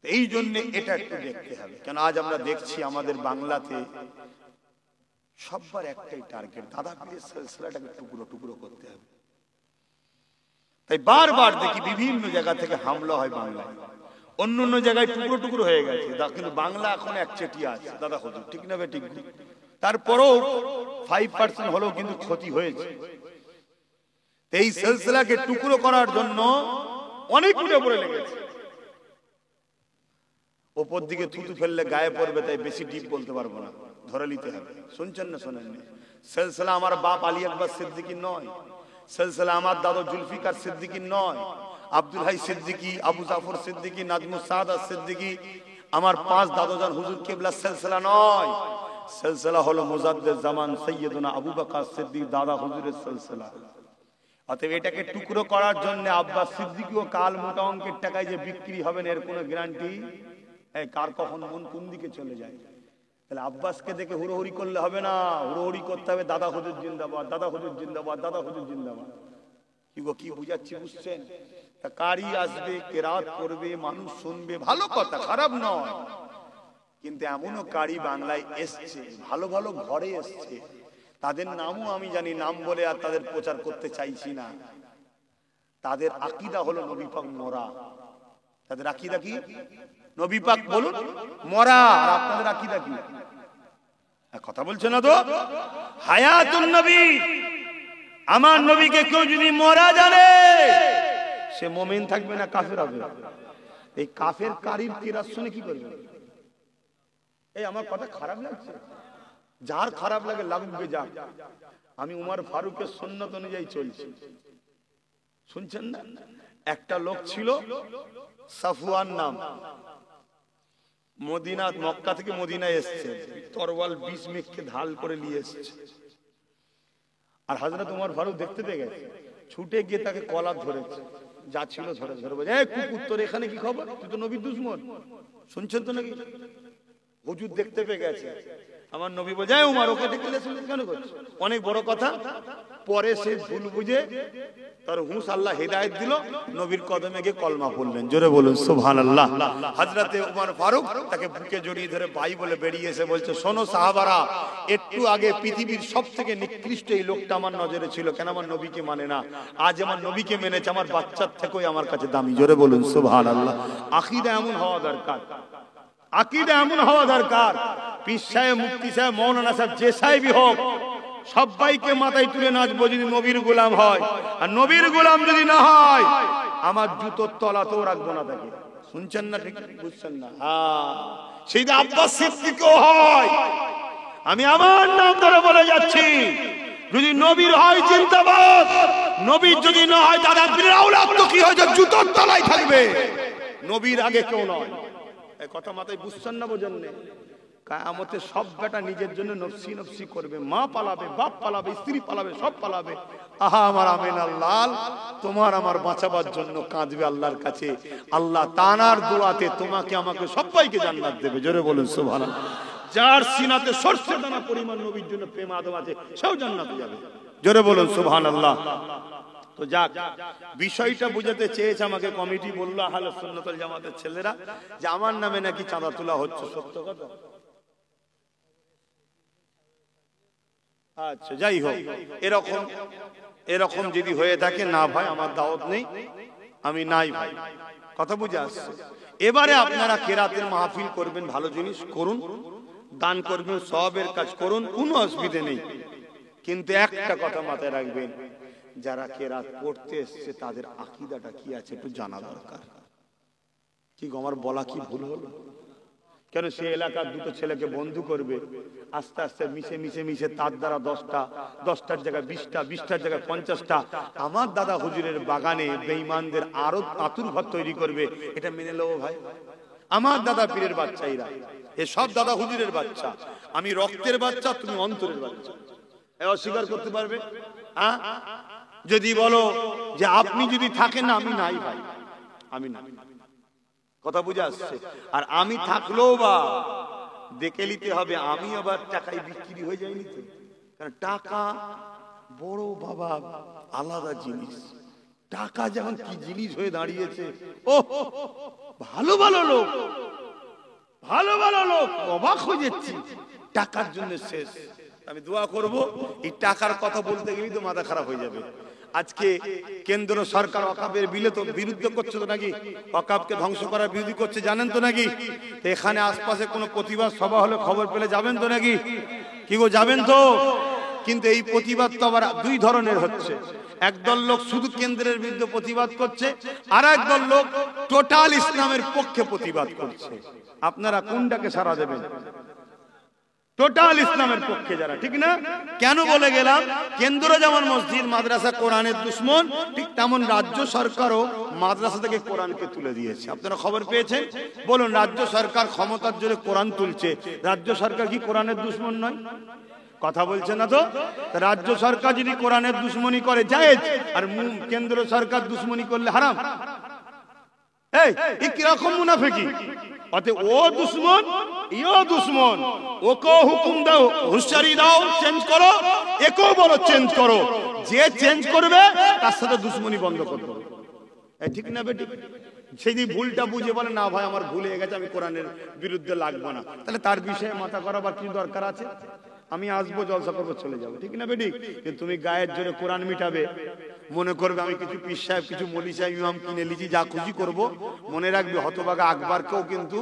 এই জন্য এটা একটু দেখতে হবে, কেন আজ আমরা দেখছি আমাদের বাংলাতে সবার একটাই টার্গেট, দাদা পীরের সিলসিলাটাকে টুকরো টুকরো করতে হবে। তাই বারবার দেখি বিভিন্ন জায়গা থেকে হামলা হয় বাংলায়, অন্য অন্য জায়গায় টুকরো টুকরো হয়ে গেছে, কিন্তু বাংলা এখন একচেটিয়া আছে। দাদা হুজুর ঠিক না? ঠিক। তারপরও 5% হলেও কিন্তু ক্ষতি হয়েছে। এই সিলসিলাকে টুকরো করার জন্য অনেক উঠে পড়ে লেগেছে। ওপর দিকে থুতু ফেললে গায়ে পড়বে, তাই বেশি ডিপ বলতে পারবো না, ধরে নিতে হবে। শুনছেন না শোনেননি? সিলসিলা আমার বাপ আলী আকবর সিদ্দিকী নয়, সিলসিলা আমার দাদা জুলফিকার সিদ্দিকী নয়, আব্দুল হাই সিদ্দিকী, আবু জাফর সিদ্দিকী, নাজমুস সাআদাত সিদ্দিকী, আমার 5 দাদাজান হুজুর কিবলা সিলসিলা নয়। সিলসিলা হলো মুজাদ্দিদ জামান সৈয়দনা আবু বকর সিদ্দিক দাদা হুজুরের সিলসিলা। অতএব এটাকে টুকরো করার জন্য আব্বাস সিদ্দিকীও কাল মোটা অঙ্কের টাকায় যে বিক্রি হবেন এর কোনো গ্যারান্টি? কার কখন মন কোন দিকে চলে যায়। তাহলে আব্বাসকে দেখে হুড়োহুড়ি করলে হবে না, হুড়োহুড়ি করতে হবে দাদা হুজুর জিন্দাবাদ, দাদা হুজুর জিন্দাবাদ, দাদা হুজুর জিন্দাবাদ। কি গো, কি বুঝাচ্ছি বুঝছেন? তা কারি আসবে, কেরাত করবে, মানুষ শুনবে, ভালো কথা, খারাপ নয়। কিন্তু এমনও কারি বাংলায় এসছে, ভালো ভালো ঘরে এসছে, তাদের নামও আমি জানি, নাম বলে আর তাদের প্রচার করতে চাইছি না। তাদের আকীদা হলো নবী পাক মরা। তাদের আকীদা কি? নবী পাক বলুন মরা। আর আপনাদের আকীদা কি? কথা বলছে না তো? হায়াতুন নবী, আমার নবীকে কেউ যদি মরা জানে সে মুমিন থাকবে না কাফের হবে। এই কাফের কারির কিরাত শুনে কি করবে? এই আমার কথা খারাপ লাগছে? যার খারাপ লাগে লাগুবে যাক, আমি উমর ফারুকের সুন্নত অনুযায়ী চলছি। শুনছেন না? একটা লোক ছিল সাফওয়ান নাম, মদিনা, মক্কা থেকে মদিনায় এসেছে, তরওয়াল 20 মেঘকে ঢাল করে নিয়ে এসেছে। আর হযরত উমর ফারুক দেখতে পেয়ে গেছে, ছুটে গিয়ে তাকে কলার ধরেছে, যা ছিল ধরে ধরে বলে, এই কুকুর তোর এখানে কি খবর? তুই তো নবীর দুশমন। শুনছেন তো নাকি? হুজুর দেখতে পেয়ে গেছে। আমার নবী বলে, এই উমর ওকে ডেকে কেন করছিস? অনেক বড় কথা। পরে সে ভুল বুঝে তার হুঁশ আল্লাহ হেদায়েত দিল, নবীর কদমে গিয়ে কলমা পড়লেন। জোরে বলুন সুবহানাল্লাহ। হযরতে উমর ফারুক তাকে বুকে জড়িয়ে ধরে ভাই বলে বেরিয়ে এসে বলছে, শোনো সাহাবারা, একটু আগে পৃথিবীর সবথেকে নিকৃষ্ট এই লোকটা আমার নজরে ছিল, কেন আমার নবীকে মানে না। আজ আমার নবীকে মেনেছে, আমার বাচ্চার থেকেই আমার কাছে দামি। জোরে বলুন সুবহানাল্লাহ। আকীদা এমন হওয়া দরকার, আকীদা এমন হওয়া দরকার। পীর সাহেব, মুফতি সাহেব, মাওলানা সাহেব, যে সাহেবই হোক, সবাইকে মাথায় তুলে নাচবো যদি নবীর গোলাম হয়। আর নবীর গোলাম যদি না হয়, আমার জুতোর তলাতেও রাখবো না তাকে। শুনছেন না? ঠিক বুঝছেন না? হ্যাঁ, সেই আব্বাস সিদ্দিকও হয়। আমি আমার নাম ধরে বলে যাচ্ছি, যদি নবীর হয় জিন্দাবাদ, নবীর যদি না হয় দাদা পীরের আওলাদ তো কি হয়েছে, জুতোর তলায় থাকবে, নবীর আগে কেউ নয়। এই কথা মাথায় বুঝছেন না? বোঝেন না? কিয়ামতে সব বেটা নিজের জন্য নফসি নফসি করবে, মা পালাবে, বাপ পালাবে, স্ত্রী পালাবে, সব পালাবে। আহা আমার আমিনার লাল তোমার আমার বাঁচাবার জন্য কাঁদবে আল্লাহর কাছে। আল্লাহ তানার দোয়াতে তোমাকে আমাকে সবাইকে জান্নাত দেবে। জোরে বলুন সুবহানাল্লাহ। যার সিনাতে সরষে দানা পরিমাণ নবীর জন্য প্রেম আদম আছে, সেও জান্নাতে যাবে। জোরে বলুন সুবহানাল্লাহ। তো যাক, বিষয়টা বুঝাতে চেয়েছে আমাকে কমিটি, বললো আহলে সুন্নাত ওয়াল জামাতের ছেলেরা যে আমার নামে নাকি চাঁদা তোলা হচ্ছে। সত্য কথা? আচ্ছা, যাই হোক, এরকম যদি হয়ে থাকে, না ভাই আমার দাওয়াত নেই, আমি নাই ভাই, কথা বুঝে আসছে। এবারে আপনারা কেরাতের মাহফিল করবেন, ভালো জিনিস করুন, দান করবেন, সওয়াবের কাজ করুন, কোনো অসুবিধা নেই। কিন্তু একটা কথা মাথায় রাখবেন, যারা কেরাত পড়তে এসছে তাদের আকীদাটা কি আছে একটু জানা দরকার। কি আমার বলা কি ভুল হলো? কেন সে এলাকার দুটো ছেলেকে বন্ধু করবে, আস্তে আস্তে মিশে মিশে মিশে তার দ্বারা 10টা, 10টার জায়গায় 20টা, 20টার জায়গায় 50টা আমার দাদা হুজুরের বাগানে বেঈমানদের আরো আতুর ঘর তৈরি করবে, এটা মেনে নেবো ভাই? আমার দাদা পীরের বাচ্চা এরা, এ সব দাদা হুজুরের বাচ্চা। আমি রক্তের বাচ্চা, তুমি অন্তরের বাচ্চা। এ অস্বীকার করতে পারবে? হ্যাঁ, যদি বলো যে আপনি যদি থাকেন না আমি নাই ভাই, আমি না, কথা বুঝে আসছে। আর আমি থাকলেও বা দেখে নিতে হবে আমি আবার টাকায় বিক্রি হয়ে যায়নি তো। কারণ টাকা বড় বাবা আলাদা জিনিস। টাকা যেমন কি জিনিস হয়ে দাঁড়িয়েছে, ও ভালো ভালো লোক, ভালো ভালো লোক অবাক হয়ে যাচ্ছি টাকার জন্য শেষ। আমি দোয়া করব এই টাকার কথা বলতে গেলেই তো মাথা খারাপ হয়ে যাবে। আজকে কেন্দ্র সরকার ওয়াকাফের বিরুদ্ধে করছে তো নাকি, ওয়াকাফকে ধ্বংস করার বিরোধী করছে, জানেন তো নাকি? তো এখানে আশপাশে কোনো প্রতিবাদ সভা হলে খবর পেলে যাবেন তো নাকি? কি গো, যাবেন তো? কিন্তু এই প্রতিবাদ তো আবার দুই ধরনের হচ্ছে। একদল লোক শুধু কেন্দ্রের বিরুদ্ধে প্রতিবাদ করছে, আর একদল লোক টোটাল ইসলামের পক্ষে প্রতিবাদ করছে। আপনারা কোনটাকে সাড়া দেবেন? টোটাল ইসলামের পক্ষে যারা, ঠিক না? কেন বলে গেলাম, কেন্দ্র যেমন মসজিদ মাদ্রাসা কোরআনের দুশ্মন, ঠিক তেমন রাজ্য সরকারও মাদ্রাসা থেকে কোরআনকে তুলে দিয়েছে। আপনারা খবর পেয়েছেন? বলুন, রাজ্য সরকার ক্ষমতার জোরে কোরআন তুলছে, রাজ্য সরকার কি কোরআনের দুশ্মন নয়? কথা বলছে না তো। রাজ্য সরকার যদি কোরআনের দুশ্মনী করে জায়েজ, আর কেন্দ্র সরকার দুশ্মনী করলে হারাম। এই কিরকম মুনাফিকি? অতএব ও দুশ্মন, ইও দুশ্মন, ওকেও হুকুম দাও, হুঁশিয়ারি দাও, চেঞ্জ করো, একেও বলো চেঞ্জ করো। যে চেঞ্জ করবে তার সাথে দুশ্মনী বন্ধ করতে হবে, ঠিক না বেটি? সেই দিন ভুলটা বুঝে বলে না ভাই আমার ভুল হয়ে গেছে, আমি কোরআনের বিরুদ্ধে লাগবো না, তাহলে তার বিষয়ে মাথা করাবার কি দরকার আছে? আমি আসবো, জলসা করবো, চলে যাবো, ঠিক না বেটি? কিন্তু তুমি গায়ের জোরে কোরআন মিটাবে, মনে করবে আমি কিছু পীর সাহেব, কিছু মলি সাহেব, ইমাম কিনে লিছি, যা খুশি করবো। মনে রাখবে হতভাগা আকবরকেও কিন্তু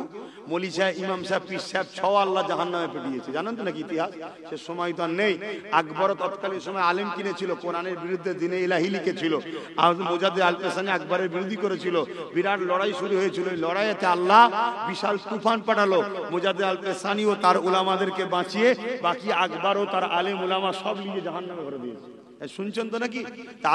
মলি সাহেব, ইমাম সাহেব, পীর সাহেব সব আল্লাহ জাহান্নামে পাঠিয়েছে, জানেন তো নাকি ইতিহাস? সে সময় তো আর নেই। আকবরও তৎকালীন সময় আলেম কিনেছিল, কোরআনের বিরুদ্ধে দিনে ইলাহি লিখেছিল, মুজাদ্দিদ আল পেসানি আকবরের বিরোধী করেছিল, বিরাট লড়াই শুরু হয়েছিল। এই লড়াইতে আল্লাহ বিশাল তুফান পাঠালো, মুজাদ্দিদ আল পেসানি ও তার উলামাদেরকে বাঁচিয়ে বাকি আকবর ও তার আলেম উলামা সব নিয়ে জাহান্নামে ভরে দিয়েছে। শুনছেন তো নাকি?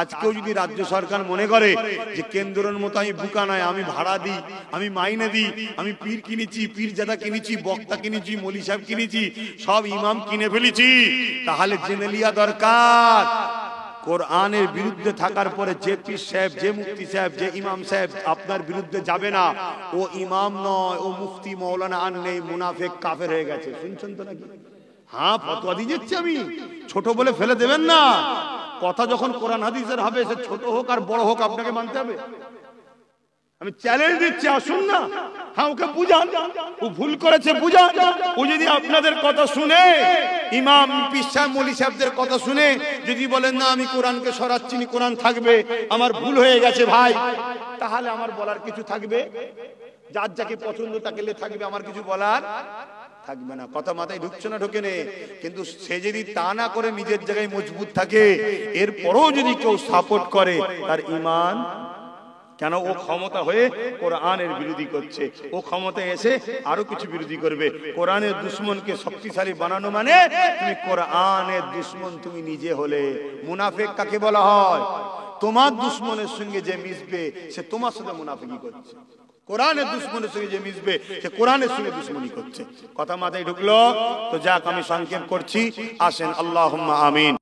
আজকেও যদি রাজ্য সরকার মনে করে যে কেন্দ্রের মতো আমি বুকা নয়, আমি ভাড়া দিই, আমি মাইনে দিই, আমি পীর কিনেছি, পীর জাদা কিনেছি, বক্তা কিনেছি, মলি সাহেব কিনেছি, সব ইমাম কিনে ফেলেছি, তাহলে জেনে লিয়া দরকার কোরআনের বিরুদ্ধে থাকার পরে যে পীর সাহেব, যে মুফতি সাহেব, যে ইমাম সাহেব আপনার বিরুদ্ধে যাবে না, ও ইমাম নয়, ও মুফতি মৌলানা আর নেই, মুনাফিক কাফের হয়ে গেছে। শুনছেন তো নাকি? হ্যাঁ, ফতোয়া দিয়ে যাচ্ছি আমি, ছোট বলে ফেলে দেবেন না। কথা যখন কোরআন হাদিসের হবে, সে ছোট হোক আর বড় হোক আপনাকে মানতে হবে। আমি চ্যালেঞ্জ দিচ্ছি, আসুন না, হ্যাঁ ওকে বুঝান, ও ভুল করেছে বুঝান। ও যদি আপনাদের কথা শুনে, ইমাম পীর সাহেব মৌলী সাহেবদের কথা শুনে যদি বলেন না আমি কোরআনকে সরাচ্ছি না, কোরআন থাকবে, আমার ভুল হয়ে গেছে ভাই, তাহলে আমার বলার কিছু থাকবে? যার যাকে পছন্দ তাকে থাকবে, আমার কিছু বলার থাকবে না। কথা মাথায় ঢুকছে না? ঢোকে নে। কিন্তু সে যদি তা না করে নিজের জায়গায় মজবুত থাকে, এরপরও যদি কেউ সাপোর্ট করে, তার ঈমান, কেন ও ক্ষমতা হয়ে কোরআনের বিরোধী করছে, ও ক্ষমতা এসে আরো কিছু বিরোধী করবে। কোরআনের দুশ্মনকে শক্তিশালী বানানো মানে তুমি কোরআনের দুশ্মন তুমি নিজে হলে। মুনাফিক কাকে বলা হয়? তোমার দুশ্মনের সঙ্গে যে মিশবে সে তোমার সাথে মুনাফিকি করছে, কোরআনের দুশ্মনের সঙ্গে যে মিশবে সে কোরআনের সঙ্গে দুশ্মনী করছে। কথা মাথায় ঢুকলো তো? যাক, আমি সংক্ষেপ করছি, আসেন আল্লাহুম্মা আমিন।